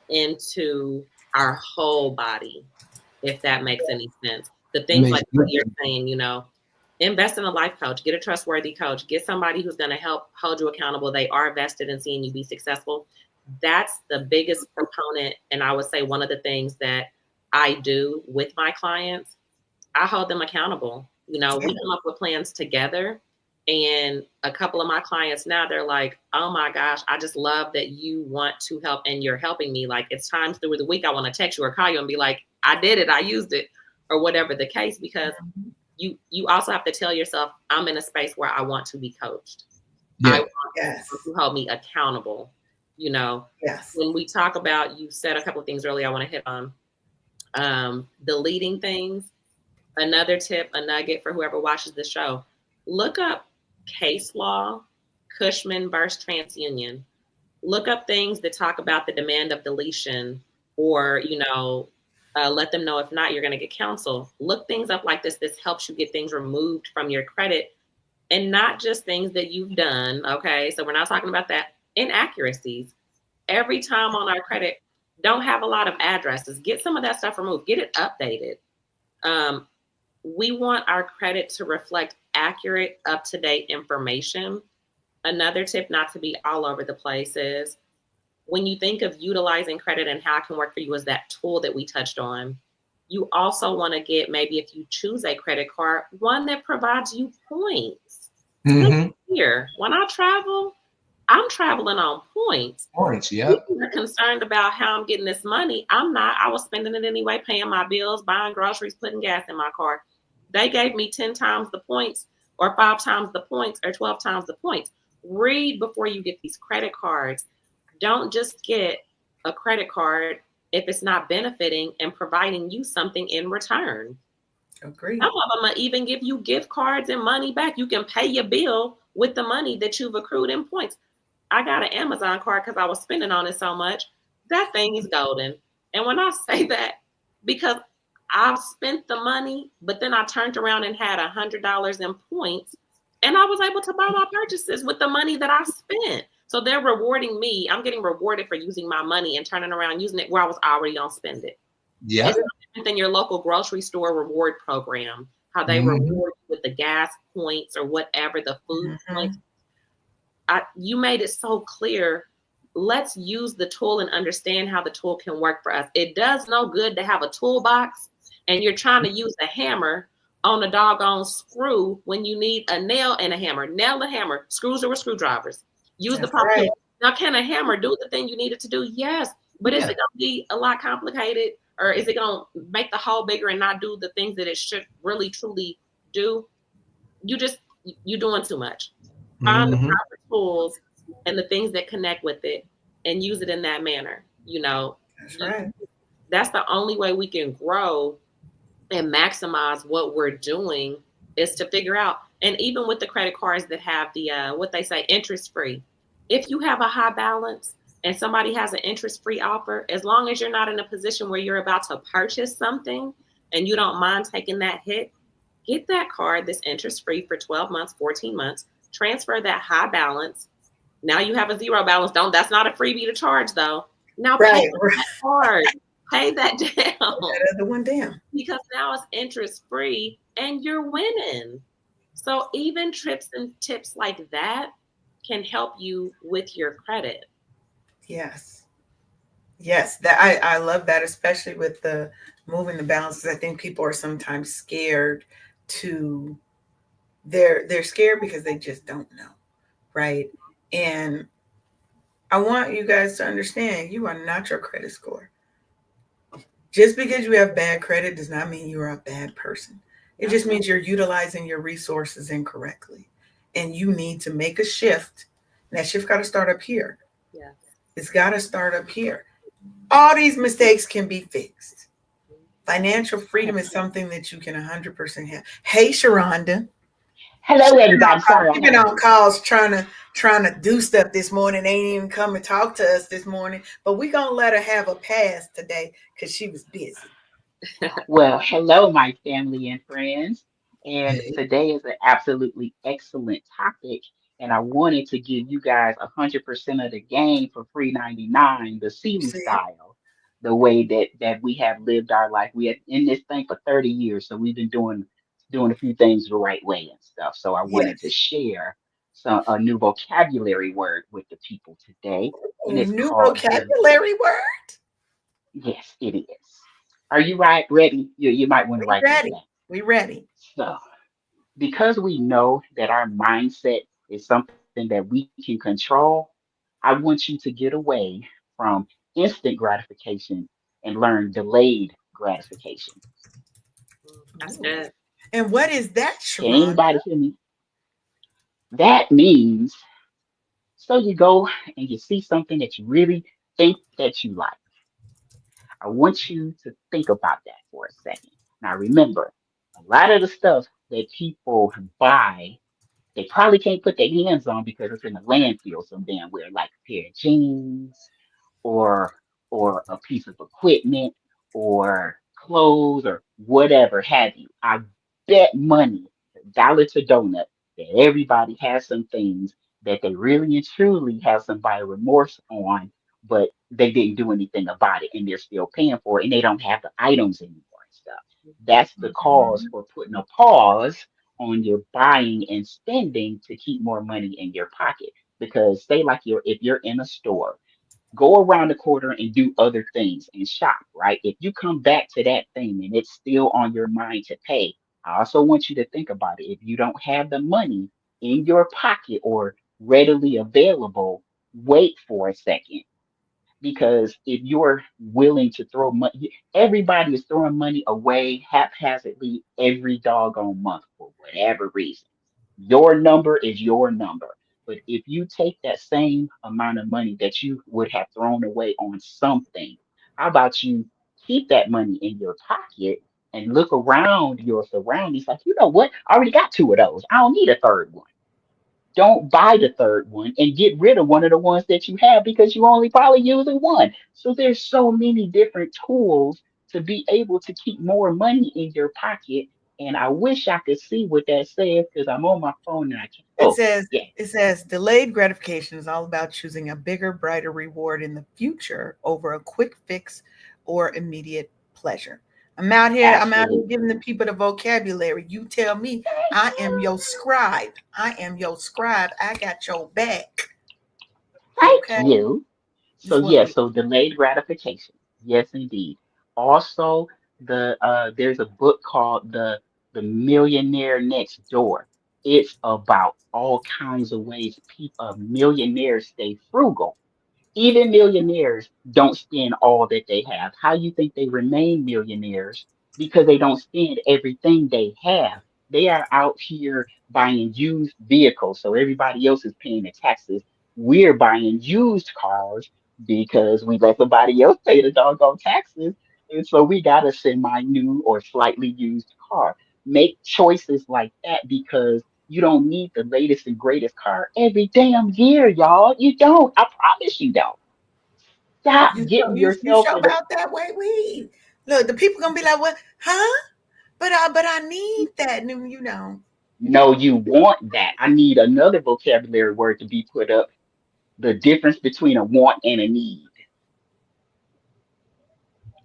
S3: into our whole body, if that makes any sense. The
S2: It
S3: things
S2: makes
S3: like what
S2: good
S3: you're
S2: sense.
S3: saying, invest in a life coach, get a trustworthy coach, get somebody who's going to help hold you accountable. They are vested in seeing you be successful. That's the biggest proponent. And I would say one of the things that I do with my clients, I hold them accountable. We come up with plans together. And a couple of my clients now, they're like, oh my gosh, I just love that you want to help and you're helping me. Like, it's times through the week I want to text you or call you and be like, I did it, I used it, or whatever the case, because you also have to tell yourself, I'm in a space where I want to be coached. I
S2: Yeah.
S3: want to hold me accountable.
S1: Yes.
S3: When we talk about, you said a couple of things earlier I want to hit on, deleting things. Another tip, a nugget for whoever watches the show, look up case law, Cushman versus TransUnion. Look up things that talk about the demand of deletion, or, let them know if not, you're going to get counsel. Look things up like this. This helps you get things removed from your credit, and not just things that you've done. Okay. So we're not talking about that. Inaccuracies. Every time on our credit, don't have a lot of addresses. Get some of that stuff removed. Get it updated. We want our credit to reflect accurate, up-to-date information. Another tip, not to be all over the place, is when you think of utilizing credit and how it can work for you as that tool that we touched on, you also want to get, maybe if you choose a credit card, one that provides you points.
S2: Mm-hmm.
S3: Here, when I travel, I'm traveling on points.
S2: Points, yeah.
S3: People are concerned about how I'm getting this money. I'm not. I was spending it anyway, paying my bills, buying groceries, putting gas in my car. They gave me 10 times the points, or 5 times the points, or 12 times the points. Read before you get these credit cards. Don't just get a credit card if it's not benefiting and providing you something in return.
S1: Agreed.
S3: Some of them will even give you gift cards and money back. You can pay your bill with the money that you've accrued in points. I got an Amazon card because I was spending on it so much. That thing is golden. And when I say that, because I've spent the money, but then I turned around and had $100 in points, and I was able to buy my purchases with the money that I spent. So they're rewarding me. I'm getting rewarded for using my money and turning around using it where I was already going to spend it.
S2: Yeah.
S3: It's different than your local grocery store reward program, how they reward you with the gas points or whatever, the food points. You made it so clear. Let's use the tool and understand how the tool can work for us. It does no good to have a toolbox and you're trying to use a hammer on a doggone screw when you need a nail and a hammer. Nail and hammer, screws or screwdrivers. Use the power tool. Now, can a hammer do the thing you need it to do? Yes. But is it going to be a lot complicated, or is it going to make the hole bigger and not do the things that it should really, truly do? You're doing too much. Find the proper tools and the things that connect with it and use it in that manner.
S1: That's right.
S3: That's the only way we can grow and maximize what we're doing, is to figure out. And even with the credit cards that have the what they say, interest free, if you have a high balance and somebody has an interest free offer, as long as you're not in a position where you're about to purchase something and you don't mind taking that hit, get that card that's interest free for 12 months, 14 months, transfer that high balance. Now you have a zero balance. That's not a freebie to charge though. Now pay that card. Pay that down.
S1: That other one down.
S3: Because now it's interest free and you're winning. So even trips and tips like that can help you with your credit.
S1: Yes. Yes, that I love that, especially with the moving the balances. I think people are sometimes scared to they're scared because they just don't know, right? And I want you guys to understand, you are not your credit score. Just because you have bad credit does not mean you are a bad person. It just means you're utilizing your resources incorrectly. And you need to make a shift. And that shift got to start up here.
S3: Yeah.
S1: It's got to start up here. All these mistakes can be fixed. Financial freedom is something that you can 100% have. Hey, Sharonda.
S4: Hello, everybody. Sorry,
S1: She
S4: I
S1: been
S4: had
S1: on calls trying to do stuff this morning. Ain't even come and talk to us this morning. But we gonna let her have a pass today because she was busy.
S4: well, hello, my family and friends. And
S1: Hey,
S4: today is an absolutely excellent topic. And I wanted to give you guys 100% of the game for free 99, the Sealy
S1: see,
S4: style, the way that we have lived our life. We have in this thing for 30 years, so we've been doing a few things the right way and stuff. So I wanted to
S1: yes.
S4: share a new vocabulary word with the people today, and
S1: Oh,
S4: it's
S1: new
S4: called the
S1: vocabulary word.
S4: yes, it is. Are you ready? You might want to
S1: We
S4: write this
S1: ready.
S4: down.
S1: We ready.
S4: So, because we know that our mindset is something that we can control, I want you to get away from instant gratification and learn delayed gratification.
S3: That's
S1: Ooh.
S3: good.
S1: And what is that,
S4: Can
S1: Sharon?
S4: anybody hear me? That means so you go and you see something that you really think that you like. I want you to think about that for a second. Now remember, a lot of the stuff that people buy they probably can't put their hands on because it's in the landfill some damn where, like a pair of jeans or a piece of equipment or clothes or whatever have you. I bet money, dollar to donut, that everybody has some things that they really and truly have some buyer remorse on, but they didn't do anything about it and they're still paying for it and they don't have the items anymore and stuff. That's the cause
S1: Mhm.
S4: for putting a pause on your buying and spending to keep more money in your pocket. Because say like if you're in a store, go around the corner and do other things and shop, right? If you come back to that thing and it's still on your mind to pay, I also want you to think about it. If you don't have the money in your pocket or readily available, wait for a second because if you're willing to throw money, everybody is throwing money away haphazardly every doggone month for whatever reason. Your number is your number. But if you take that same amount of money that you would have thrown away on something, how about you keep that money in your pocket and look around your surroundings like, you know what? I already got two of those. I don't need a third one. Don't buy the third one and get rid of one of the ones that you have because you only probably using one. So there's so many different tools to be able to keep more money in your pocket. And I wish I could see what that says because I'm on my phone and I can't.
S1: It
S4: Oh,
S1: says
S4: yeah,
S1: it says delayed gratification is all about choosing a bigger, brighter reward in the future over a quick fix or immediate pleasure. I'm out here
S4: absolutely.
S1: giving the people the vocabulary. You tell me
S4: Thank
S1: I am
S4: you.
S1: your scribe. I am your scribe. I got your back.
S4: Thank
S1: Okay.
S4: you. So
S1: This is what
S4: yeah,
S1: we
S4: so delayed gratification. Yes, indeed. Also, there's a book called the Millionaire Next Door. It's about all kinds of ways people millionaires stay frugal. Even millionaires don't spend all that they have. How you think they remain millionaires? Because they don't spend everything they have. They are out here buying used vehicles, so everybody else is paying the taxes. We're buying used cars because we let somebody else pay the doggone taxes, and so we got a semi-new or slightly used car. Make choices like that because you don't need the latest and greatest car every damn year, y'all. You don't. I promise you don't. Stop getting
S1: you
S4: yourself
S1: show
S4: in a
S1: about that way. We look. The people gonna be like, "What? Huh? But I need that." And you know.
S4: no, you want that. I need another vocabulary word to be put up. The difference between a want and a need.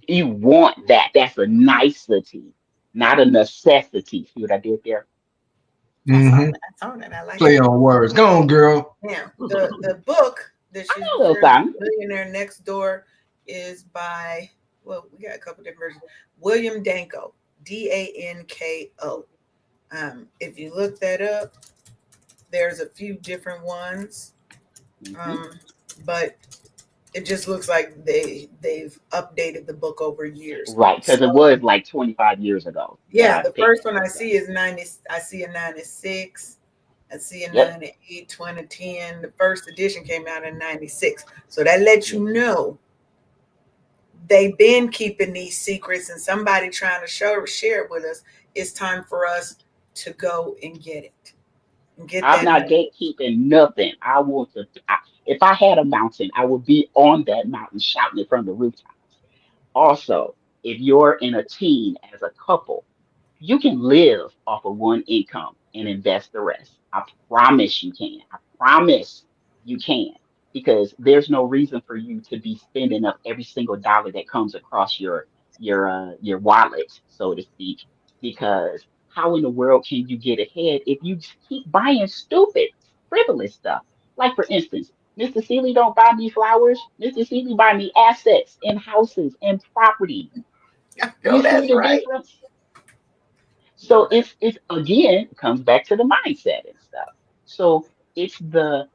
S4: You want that. That's a nicety, not a necessity. See what I did there?
S1: I saw
S2: Mm-hmm.
S1: that. I saw that. I like
S2: Play
S1: that.
S2: on words. Go on, girl.
S1: Now, the book that
S4: I
S1: she's
S4: know a little
S1: referring to,
S4: something.
S1: Millionaire Next Door, is by, well, we got a couple different versions. William Danko, Danko. If you look that up, there's a few different ones,
S4: Hmm.
S1: um, but it just looks like they've updated the book over years.
S4: Right, because
S1: So
S4: it was like 25 years ago that
S1: yeah,
S4: I
S1: the
S4: picked
S1: first
S4: that
S1: one I
S4: book up.
S1: see is 90. I see a 96. I see a
S4: Yep.
S1: 98, 2010. The first edition came out in 96. So that lets
S4: Yes,
S1: you
S4: it did.
S1: know they've been keeping these secrets and somebody trying to share it with us. It's time for us to go and get it. Get
S4: I'm
S1: that
S4: not
S1: money.
S4: gatekeeping nothing. I want to. If I had a mountain, I would be on that mountain shouting it from the rooftops. Also, if you're in a team as a couple, you can live off of one income and invest the rest. I promise you can. I promise you can. Because there's no reason for you to be spending up every single dollar that comes across your wallet, so to speak. Because how in the world can you get ahead if you just keep buying stupid, frivolous stuff? Like for instance, Mr. Seeley don't buy me flowers. Mr. Seeley buy me assets and houses and property.
S1: I know
S4: You see
S1: that's
S4: the
S1: right.
S4: difference?
S1: No,
S4: So
S1: that.
S4: it's again comes back to the mindset and stuff. So it's the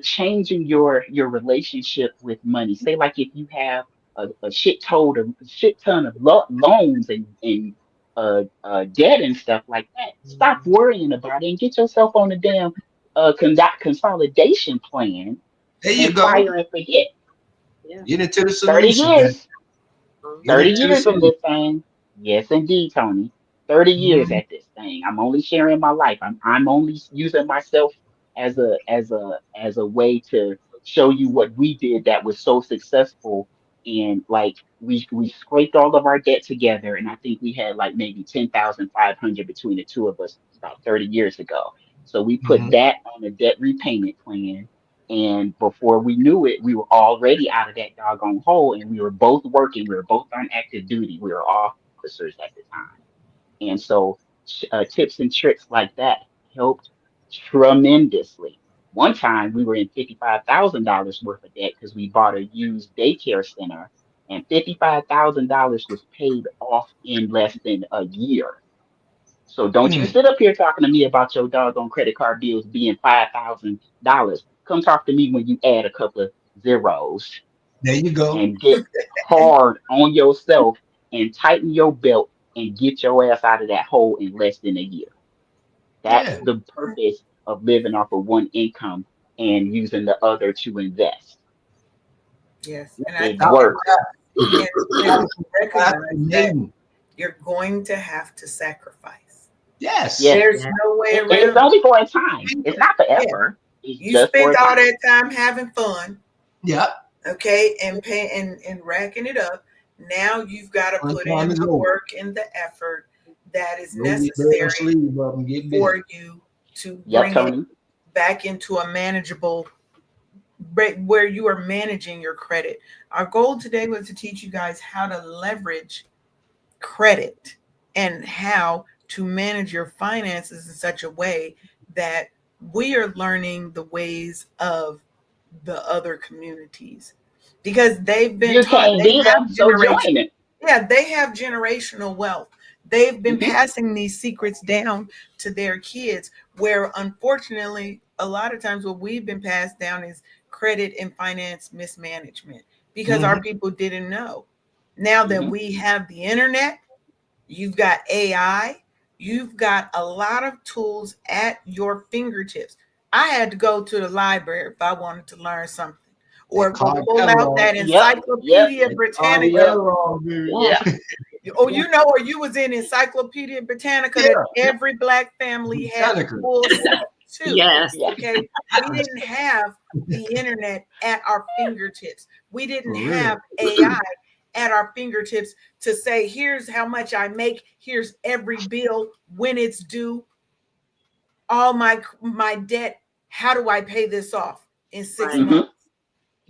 S4: changing your relationship with money. Say like if you have a shit ton of loans and debt and stuff like that, stop worrying about it and get yourself on a damn consolidation plan
S2: There you
S4: and
S2: go.
S4: fire and forget.
S3: Yeah.
S2: Get into the
S4: 30
S2: solution, man.
S4: years.
S3: Mhm.
S2: Get
S4: 30
S2: into the
S4: years in
S2: solution.
S4: this thing. Yes, indeed, Tony. 30 years
S2: Mhm.
S4: at this thing. I'm only sharing my life. I'm only using myself as a way to show you what we did that was so successful. And like we scraped all of our debt together, and I think we had like maybe 10,500 between the two of us about 30 years ago. So we put
S2: Mhm.
S4: that on a debt repayment plan, and before we knew it, we were already out of that doggone hole, and we were both working. We were both on active duty. We were officers at the time. And so tips and tricks like that helped tremendously. One time we were in $55,000 worth of debt because we bought a used daycare center, and $55,000 was paid off in less than a year. So don't you
S2: Mm.
S4: sit up here talking to me about your doggone credit card bills being $5,000. Come talk to me when you add a couple of zeros
S2: There you go.
S4: and get hard on yourself and tighten your belt and get your ass out of that hole in less than a year. That's
S2: Yeah.
S4: the purpose of living off of one income and using the other to invest.
S1: Yes, and I
S4: It
S1: think
S2: Stop,
S4: works.
S1: and
S2: stop
S1: when you recognize that
S2: procrastinating.
S1: you're going to have to sacrifice.
S2: Yes.
S4: Yes.
S1: There's
S3: Yeah.
S1: no way
S4: And it's
S1: around
S4: only for a time. It's not
S1: it.
S4: forever. It's
S1: You
S4: just for
S1: spent
S4: a
S1: all
S4: time.
S1: that time having fun,
S2: Yep.
S1: okay, and pay and racking it up. Now you've got to
S2: One
S1: put
S2: time
S1: in
S2: is
S1: the
S2: over.
S1: work and the effort that is
S2: Roll your damn
S1: necessary
S2: sleeve up and get busy.
S1: for you to
S4: Yep,
S1: bring it
S4: Tony.
S1: back into a manageable rate where you are managing your credit. Our goal today was to teach you guys how to leverage credit and how to manage your finances in such a way that we are learning the ways of the other communities because they've been
S4: You
S1: taught,
S4: can't
S1: they
S4: beat
S1: have
S4: them, so
S1: generation,
S4: join it.
S1: yeah, they have generational wealth. They've been
S4: Hmm.
S1: passing these secrets down to their kids, where unfortunately a lot of times what we've been passed down is credit and finance mismanagement because our
S2: Hmm.
S1: people didn't know. Now that
S4: Hmm.
S1: we have the internet, you've got AI, you've got a lot of tools at your fingertips. I had to go to the library if I wanted to learn something,
S2: That
S1: or go
S2: card
S1: pull out
S2: catalog.
S1: that
S4: Yep, yep,
S1: Encyclopedia
S2: That card
S1: Britannica.
S4: yep,
S2: catalog, baby.
S4: yep.
S1: Oh, you know, or you was in Encyclopedia Britannica that
S2: Yeah.
S1: every black family had the
S2: Britannica.
S1: full set too.
S3: Yes.
S4: Yeah.
S1: Okay. We didn't have the internet at our fingertips. We didn't
S2: For real.
S1: have AI at our fingertips to say, here's how much I make, here's every bill, when it's due, all my debt. How do I pay this off in six
S3: Right.
S4: Hmm.
S1: months?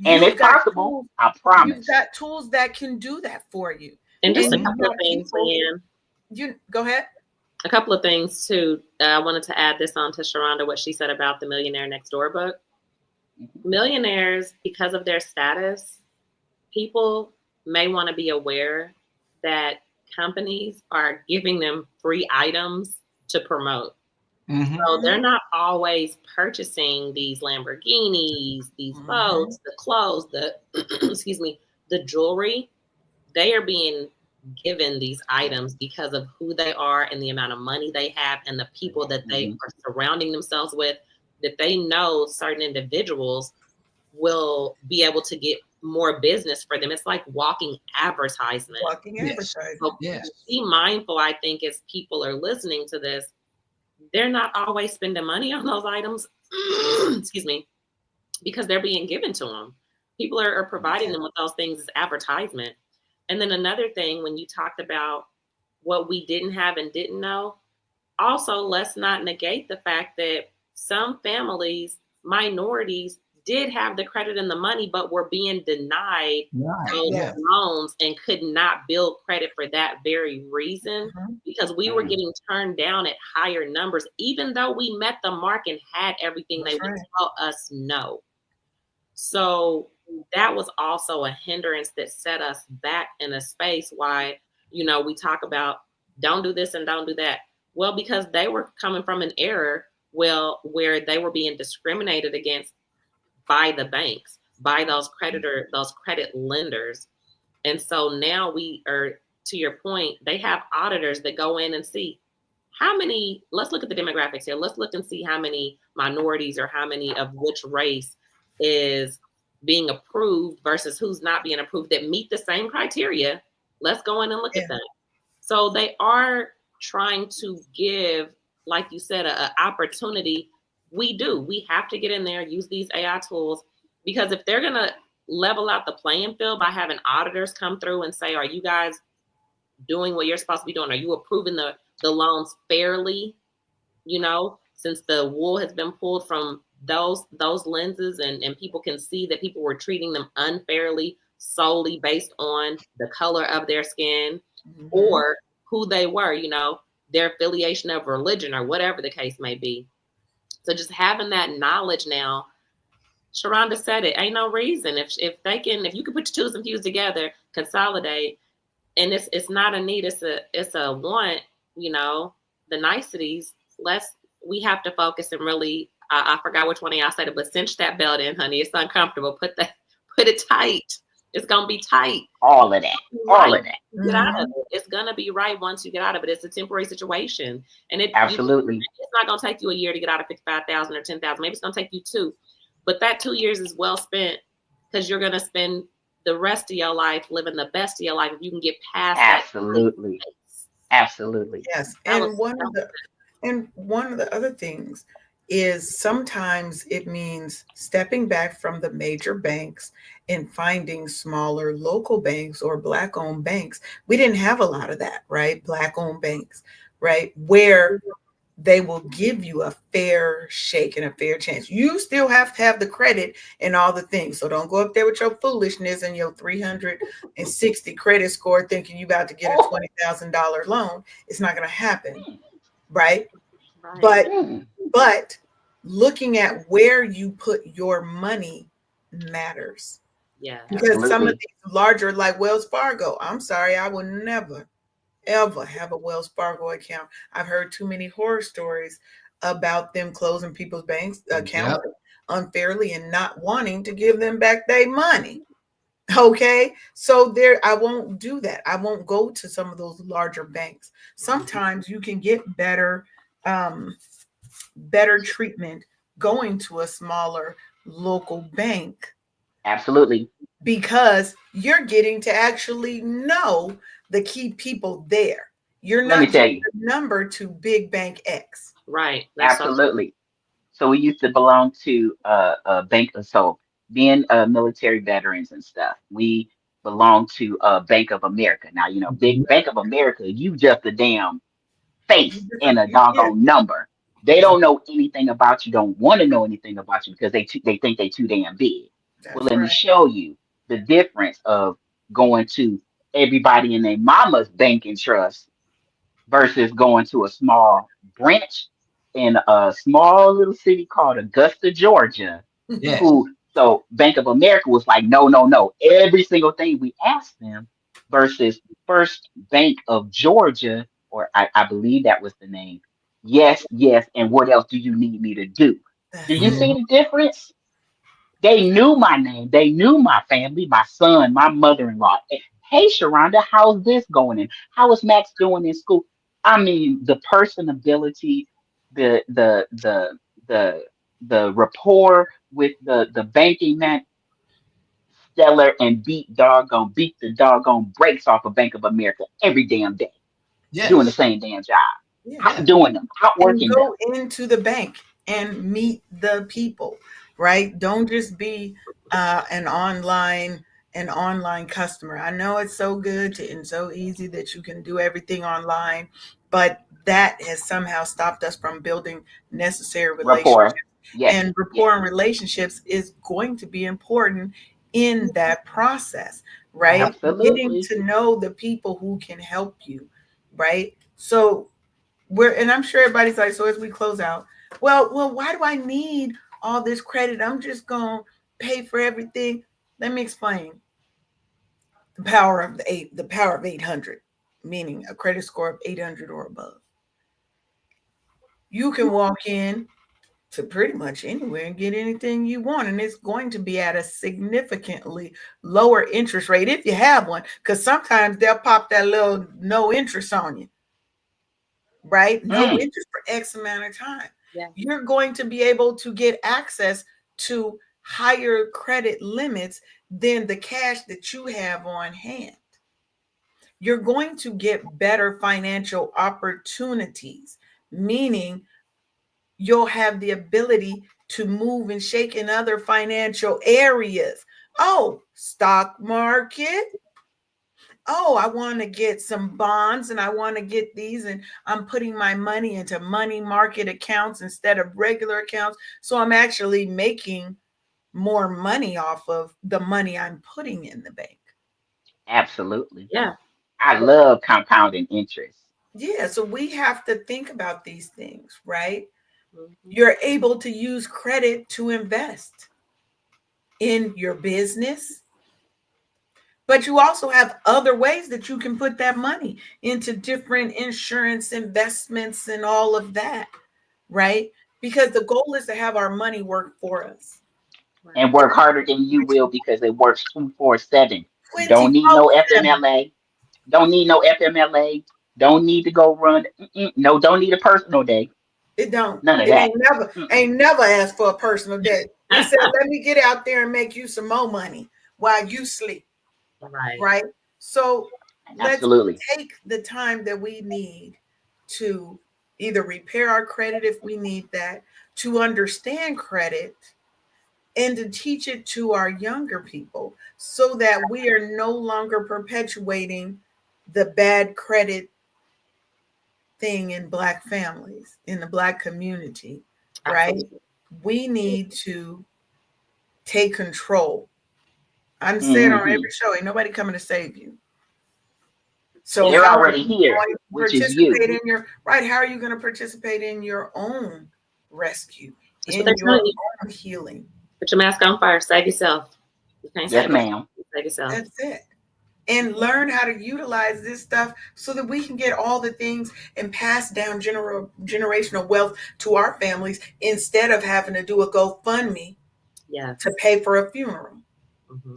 S4: And
S1: You've
S4: it's
S1: got
S4: possible.
S1: tools,
S4: I
S1: you've
S4: promise.
S1: got tools that can do that for you.
S3: And just
S1: And
S3: a
S1: you
S2: Mhm.
S3: couple of
S1: want
S3: things,
S1: people,
S3: Leanne.
S1: you go ahead.
S3: A couple of things too. I wanted to add this on to Sharonda, what she said about the Millionaire Next Door book.
S4: Mhm.
S3: Millionaires, because of their status, people may want to be aware that companies are giving them free items to promote.
S2: Mhm.
S3: So they're not always purchasing these Lamborghinis, these
S1: Mhm.
S3: boats, the clothes, the excuse me, the jewelry. They are being given these items because of who they are and the amount of money they have and the people that they
S4: Mhm.
S3: are surrounding themselves with, that they know certain individuals will be able to get more business for them. It's like walking advertisement.
S1: Walking
S2: Yes.
S1: advertisement.
S3: So
S2: Yes.
S3: be mindful, I think, as people are listening to this, they're not always spending money on those items. Excuse me, because they're being given to them. People are providing them with those things as advertisement. And then another thing, when you talked about what we didn't have and didn't know, also let's not negate the fact that some families, minorities, did have the credit and the money, but were being denied
S2: Right.
S3: those
S2: Yeah.
S3: loans and could not build credit for that very reason, because we were getting turned down at higher numbers, even though we met the mark and had everything they would tell us no. So that was also a hindrance that set us back in a space. Why, we talk about don't do this and don't do that. Well, because they were coming from an era, where they were being discriminated against by the banks, by those credit lenders. And so now we are, to your point, they have auditors that go in and see how many, let's look at the demographics here. Let's look and see how many minorities or how many of which race is being approved versus who's not being approved that meet the same criteria. Let's go in and look at that. So they are trying to give, like you said, an opportunity. We have to get in there, use these AI tools, because if they're going to level out the playing field by having auditors come through and say, are you guys doing what you're supposed to be doing? Are you approving the loans fairly? Since the wool has been pulled from those lenses, and people can see that people were treating them unfairly solely based on the color of their skin or who they were, their affiliation of religion or whatever the case may be. So just having that knowledge now, Sharonda said it, ain't no reason if you can put your twos and fews together, consolidate, and it's not a need, it's a want, the niceties. We have to focus and really, I forgot which one of y'all said it, but cinch that belt in, honey. It's uncomfortable. Put it tight. It's gonna be tight.
S4: All of that.
S3: Right.
S4: All of that.
S3: Get out of it. It's gonna be right once you get out of it. It's a temporary situation, and
S4: Absolutely.
S3: it's not gonna take you a year to get out of 55,000 or 10,000. Maybe it's gonna take you 2, but that 2 years is well spent, because you're gonna spend the rest of your life living the best of your life if you can get past
S4: Absolutely.
S3: that.
S4: Absolutely.
S1: Yes, and one of the other things is sometimes it means stepping back from the major banks and finding smaller local banks or Black-owned banks. We didn't have a lot of that, right? Black-owned banks, right? Where they will give you a fair shake and a fair chance. You still have to have the credit and all the things. So don't go up there with your foolishness and your 360 credit score thinking you about to get a $20,000 loan. It's not going to happen, right? But looking at where you put your money matters.
S3: Yeah.
S1: Because
S4: Absolutely.
S1: some of these larger, like Wells Fargo, I'm sorry, I will never, ever have a Wells Fargo account. I've heard too many horror stories about them closing people's banks accounts unfairly and not wanting to give them back their money. Okay, so I won't do that. I won't go to some of those larger banks. Sometimes you can get better treatment going to a smaller local bank.
S4: Absolutely.
S1: Because you're getting to actually know the key people there. You're
S4: Let me
S1: not
S4: tell
S1: just
S4: you.
S1: a number to big bank X.
S3: Right.
S4: Absolutely. So we used to belong to a bank. So being military veterans and stuff, we belong to Bank of America. Now, big Bank of America, you just a damn face and a doggone number. They don't know anything about you, don't want to know anything about you because they think they too damn big. Well, let me show you the difference of going to everybody in their mama's bank and trust versus going to a small branch in a small little city called Augusta, Georgia.
S2: Yes.
S4: So Bank of America was like, no, no, no, every single thing we asked them versus First Bank of Georgia, or I believe that was the name. Yes, yes. And what else do you need me to do? Do you see the difference? They knew my name. They knew my family, my son, my mother-in-law. Hey, Sharonda, how's this going? And how is Max doing in school? I mean, the personability, the the the the the rapport with the banking man, stellar, and beat the doggone brakes off of Bank of America every damn day, doing the
S2: Yes.
S4: same damn job.
S1: Yeah.
S4: outdoing them,
S1: And
S4: outworking them.
S1: go into the bank and meet the people, right? Don't just be an online customer. I know it's so good and so easy that you can do everything online, but that has somehow stopped us from building necessary relationships.
S4: Rapport. Yes,
S1: And
S4: yes,
S1: rapport and relationships is going to be important in that process, right? Getting
S4: absolutely.
S1: to know the people who can help you, right? So and I'm sure everybody's like, so as we close out, well, why do I need all this credit? I'm just gonna pay for everything. Let me explain the power of 800, meaning a credit score of 800 or above. You can walk in to pretty much anywhere and get anything you want, and it's going to be at a significantly lower interest rate if you have one, because sometimes they'll pop that little no interest on you, right? No
S4: Mm,
S1: interest for X amount of time.
S3: Yeah.
S1: You're going to be able to get access to higher credit limits than the cash that you have on hand. You're going to get better financial opportunities, meaning you'll have the ability to move and shake in other financial areas. Oh, stock market, oh, I want to get some bonds and I want to get these, and I'm putting my money into money market accounts instead of regular accounts. So I'm actually making more money off of the money I'm putting in the bank.
S4: absolutely.
S3: Yeah.
S4: I love compounding interest.
S1: Yeah, so we have to think about these things, right?
S3: Mhm.
S1: You're able to use credit to invest in your business, but you also have other ways that you can put that money into different insurance investments and all of that, right? Because the goal is to have our money work for us.
S3: Right.
S4: And work harder than you will because it works 247. Don't need no
S1: 24/7.
S4: FMLA. Don't need no FMLA. Don't need to go run. No, don't need a personal day.
S1: It don't.
S4: None of
S1: It
S4: that. Mm-mm.
S1: ain't never asked for a personal day. It said, let me get out there and make you some more money while you sleep,
S3: Right.
S1: right? So let's
S4: Absolutely.
S1: take the time that we need to either repair our credit if we need that, to understand credit, and to teach it to our younger people so that we are no longer perpetuating the bad credit thing in Black families, in the Black community, right?
S3: Absolutely.
S1: We need to take control. I'm saying on
S4: Hmm.
S1: every show, ain't nobody coming to save you. So
S3: Yeah.
S4: They're
S1: how are
S4: already
S1: you
S4: here,
S1: going to
S4: which is you.
S1: participate in your right? How are you going to participate in your own rescue,
S3: That's what
S1: in
S3: they're
S1: your
S3: telling you.
S1: own healing?
S3: Put your mask on fire. Save yourself. You can't
S4: Yes,
S3: save them.
S4: ma'am.
S3: Save yourself.
S1: That's it. And learn how to utilize this stuff so that we can get all the things and pass down generational wealth to our families instead of having to do a GoFundMe to
S3: Yes.
S1: pay for a funeral.
S3: Hmm.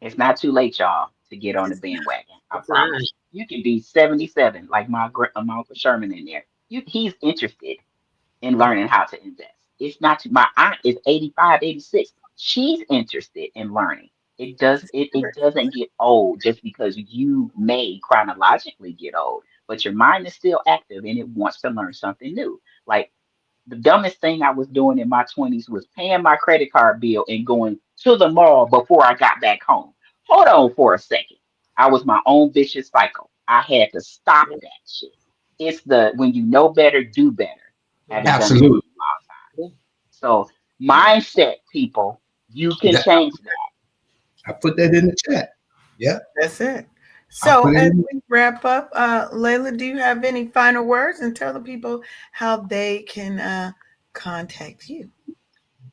S4: It's not too late, y'all, to get on the
S1: It's not.
S4: bandwagon. I
S3: It's not.
S4: promise. You can be 77, like my Uncle Sherman in there. He's interested in learning how to invest. It's not my aunt is 85, 86. She's interested in learning. It doesn't get old just because you may chronologically get old, but your mind is still active and it wants to learn something new. Like the dumbest thing I was doing in my 20s was paying my credit card bill and going to the mall before I got back home. Hold on for a second. I was my own vicious cycle. I had to stop
S3: Yeah.
S4: that shit. It's the when you know better, do better. Haven't
S3: Right.
S4: done that in
S2: Absolutely.
S4: a long time.
S3: Yeah.
S4: So
S1: Yeah,
S4: mindset, people, you can
S2: That
S4: change that.
S2: I put that in the chat. Yeah,
S1: that's it.
S2: I
S1: So
S2: put it
S1: as
S2: in.
S1: we wrap up, Layla, do you have any final words and tell the people how they can contact you?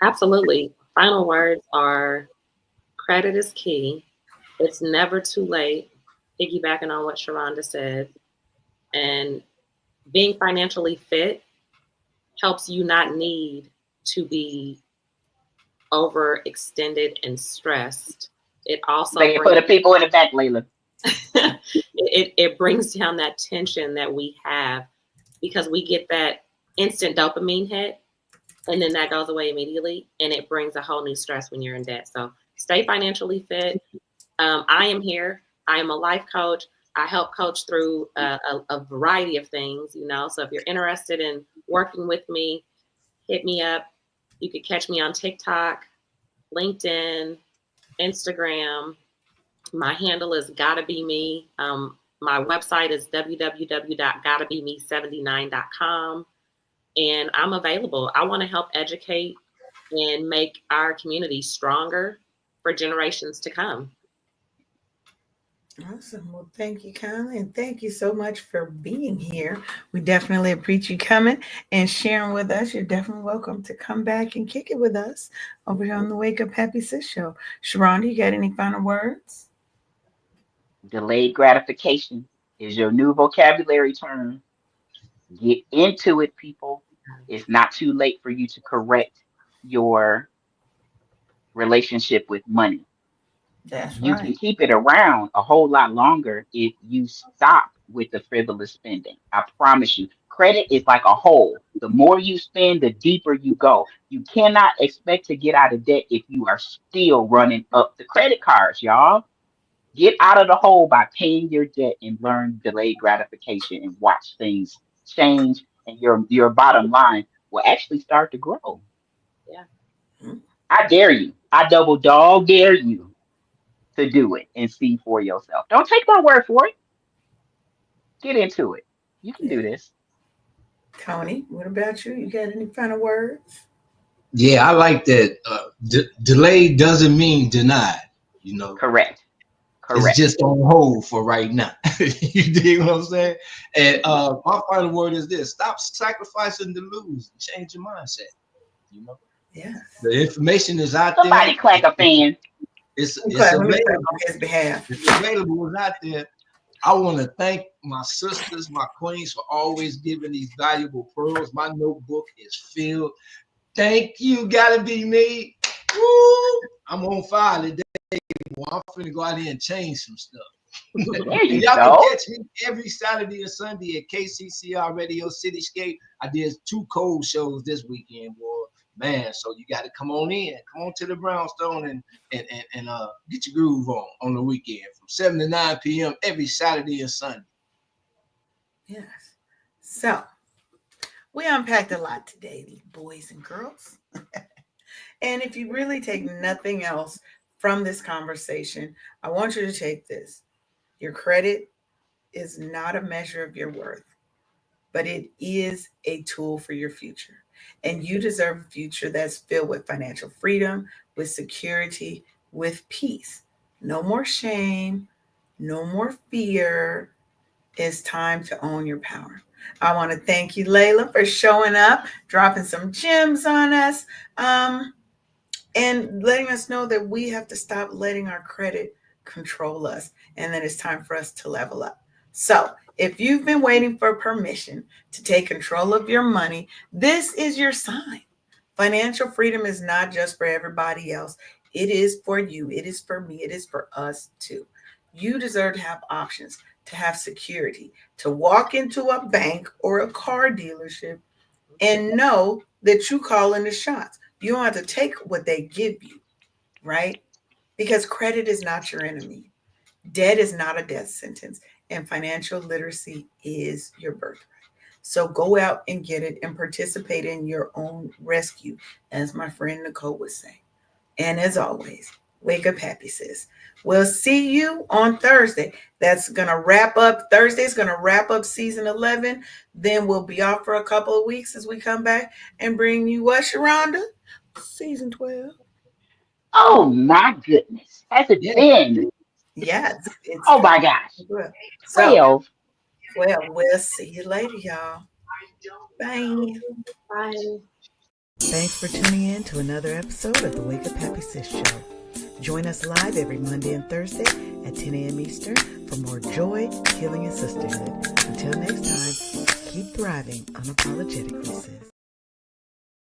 S3: Absolutely. Final words are credit is key. It's never too late. Piggybacking on what Sharonda said, and being financially fit helps you not need to be overextended and stressed. It also
S4: Say it for
S3: brings
S4: the people in the back, Layla.
S3: it brings down that tension that we have because we get that instant dopamine hit and then that goes away immediately and it brings a whole new stress when you're in debt. So stay financially fit. I am here. I am a life coach. I help coach through a variety of things, you know. So if you're interested in working with me, hit me up. You could catch me on TikTok, LinkedIn, Instagram. My handle is Gotta Be Me. My website is www.gottabeme79.com. And I'm available. I want to help educate and make our community stronger for generations to come.
S1: Awesome. Well, thank you, kindly, and thank you so much for being here. We definitely appreciate you coming and sharing with us. You're definitely welcome to come back and kick it with us over here on the Wake Up Happy Sis show. Sharonda, you got any final words?
S4: Delayed gratification is your new vocabulary term. Get into it, people. It's not too late for you to correct your relationship with money.
S1: That's
S4: You can
S1: right.
S4: keep it around a whole lot longer if you stop with the frivolous spending. I promise you. Credit is like a hole. The more you spend, the deeper you go. You cannot expect to get out of debt if you are still running up the credit cards, y'all. Get out of the hole by paying your debt and learn delayed gratification and watch things change and your bottom line will actually start to grow.
S3: Yeah.
S1: Mm,
S4: I dare you. I double dog dare you to do it and see for yourself. Don't take my word for it. Get into it. You can
S1: yeah.
S4: do this.
S1: Tony, what about you? You got any final words?
S2: Yeah, I like that. Delayed doesn't mean denied. You know,
S4: Correct.
S2: it's
S4: Correct.
S2: just on hold for right now. You dig what I'm saying? And my final word is this: stop sacrificing to lose. Change your mindset. You know,
S1: Yes.
S2: the information is out there.
S4: Somebody clack a fan.
S1: Okay,
S2: It's
S1: let me clap on
S2: available.
S1: his behalf.
S2: It's available. It's out there. I want to thank my sisters, my queens, for always giving these valuable pearls. My notebook is filled. Thank you. Gotta be me. Woo! I'm on fire today. Well, I'm finna go out here and change some stuff.
S4: There
S2: And
S4: you
S2: y'all can
S4: go.
S2: catch me every Saturday and Sunday at KCCR Radio Cityscape. I did 2 cold shows this weekend, boy. Man, so you got to come on in. Come on to the Brownstone and get your groove on the weekend from 7 to 9 p.m. every Saturday and Sunday.
S1: Yes. So we unpacked a lot today, boys and girls. And if you really take nothing else from this conversation, I want you to take this. Your credit is not a measure of your worth, but it is a tool for your future. And you deserve a future that's filled with financial freedom, with security, with peace. No more shame, no more fear. It's time to own your power. I want to thank you, Layla, for showing up, dropping some gems on us. And letting us know that we have to stop letting our credit control us and that it's time for us to level up. So, if you've been waiting for permission to take control of your money, this is your sign. Financial freedom is not just for everybody else, it is for you, it is for me, it is for us too. You deserve to have options, to have security, to walk into a bank or a car dealership and know that you call in the shots. You don't have to take what they give you, right? Because credit is not your enemy. Debt is not a death sentence, and financial literacy is your birthright. So go out and get it and participate in your own rescue, as my friend Nicole would say. And as always, wake up happy, sis. We'll see you on Thursday. That's going to wrap up. Thursday's going to wrap up season 11. Then we'll be off for a couple of weeks as we come back and bring you what, Sharonda? Season 12.
S4: Oh my goodness. Has it
S2: Yeah.
S4: been?
S1: Yes, it's
S4: Oh my
S1: coming.
S4: gosh.
S1: So,
S4: 12.
S1: well, we'll see you later, y'all. Bye.
S3: Bye.
S1: Thanks for tuning in to another episode of the Wake Up Happy Sis Show. Join us live every Monday and Thursday at 10 a.m. Eastern for more joy, healing, and sisterhood. Until next time, keep thriving unapologetically, sis.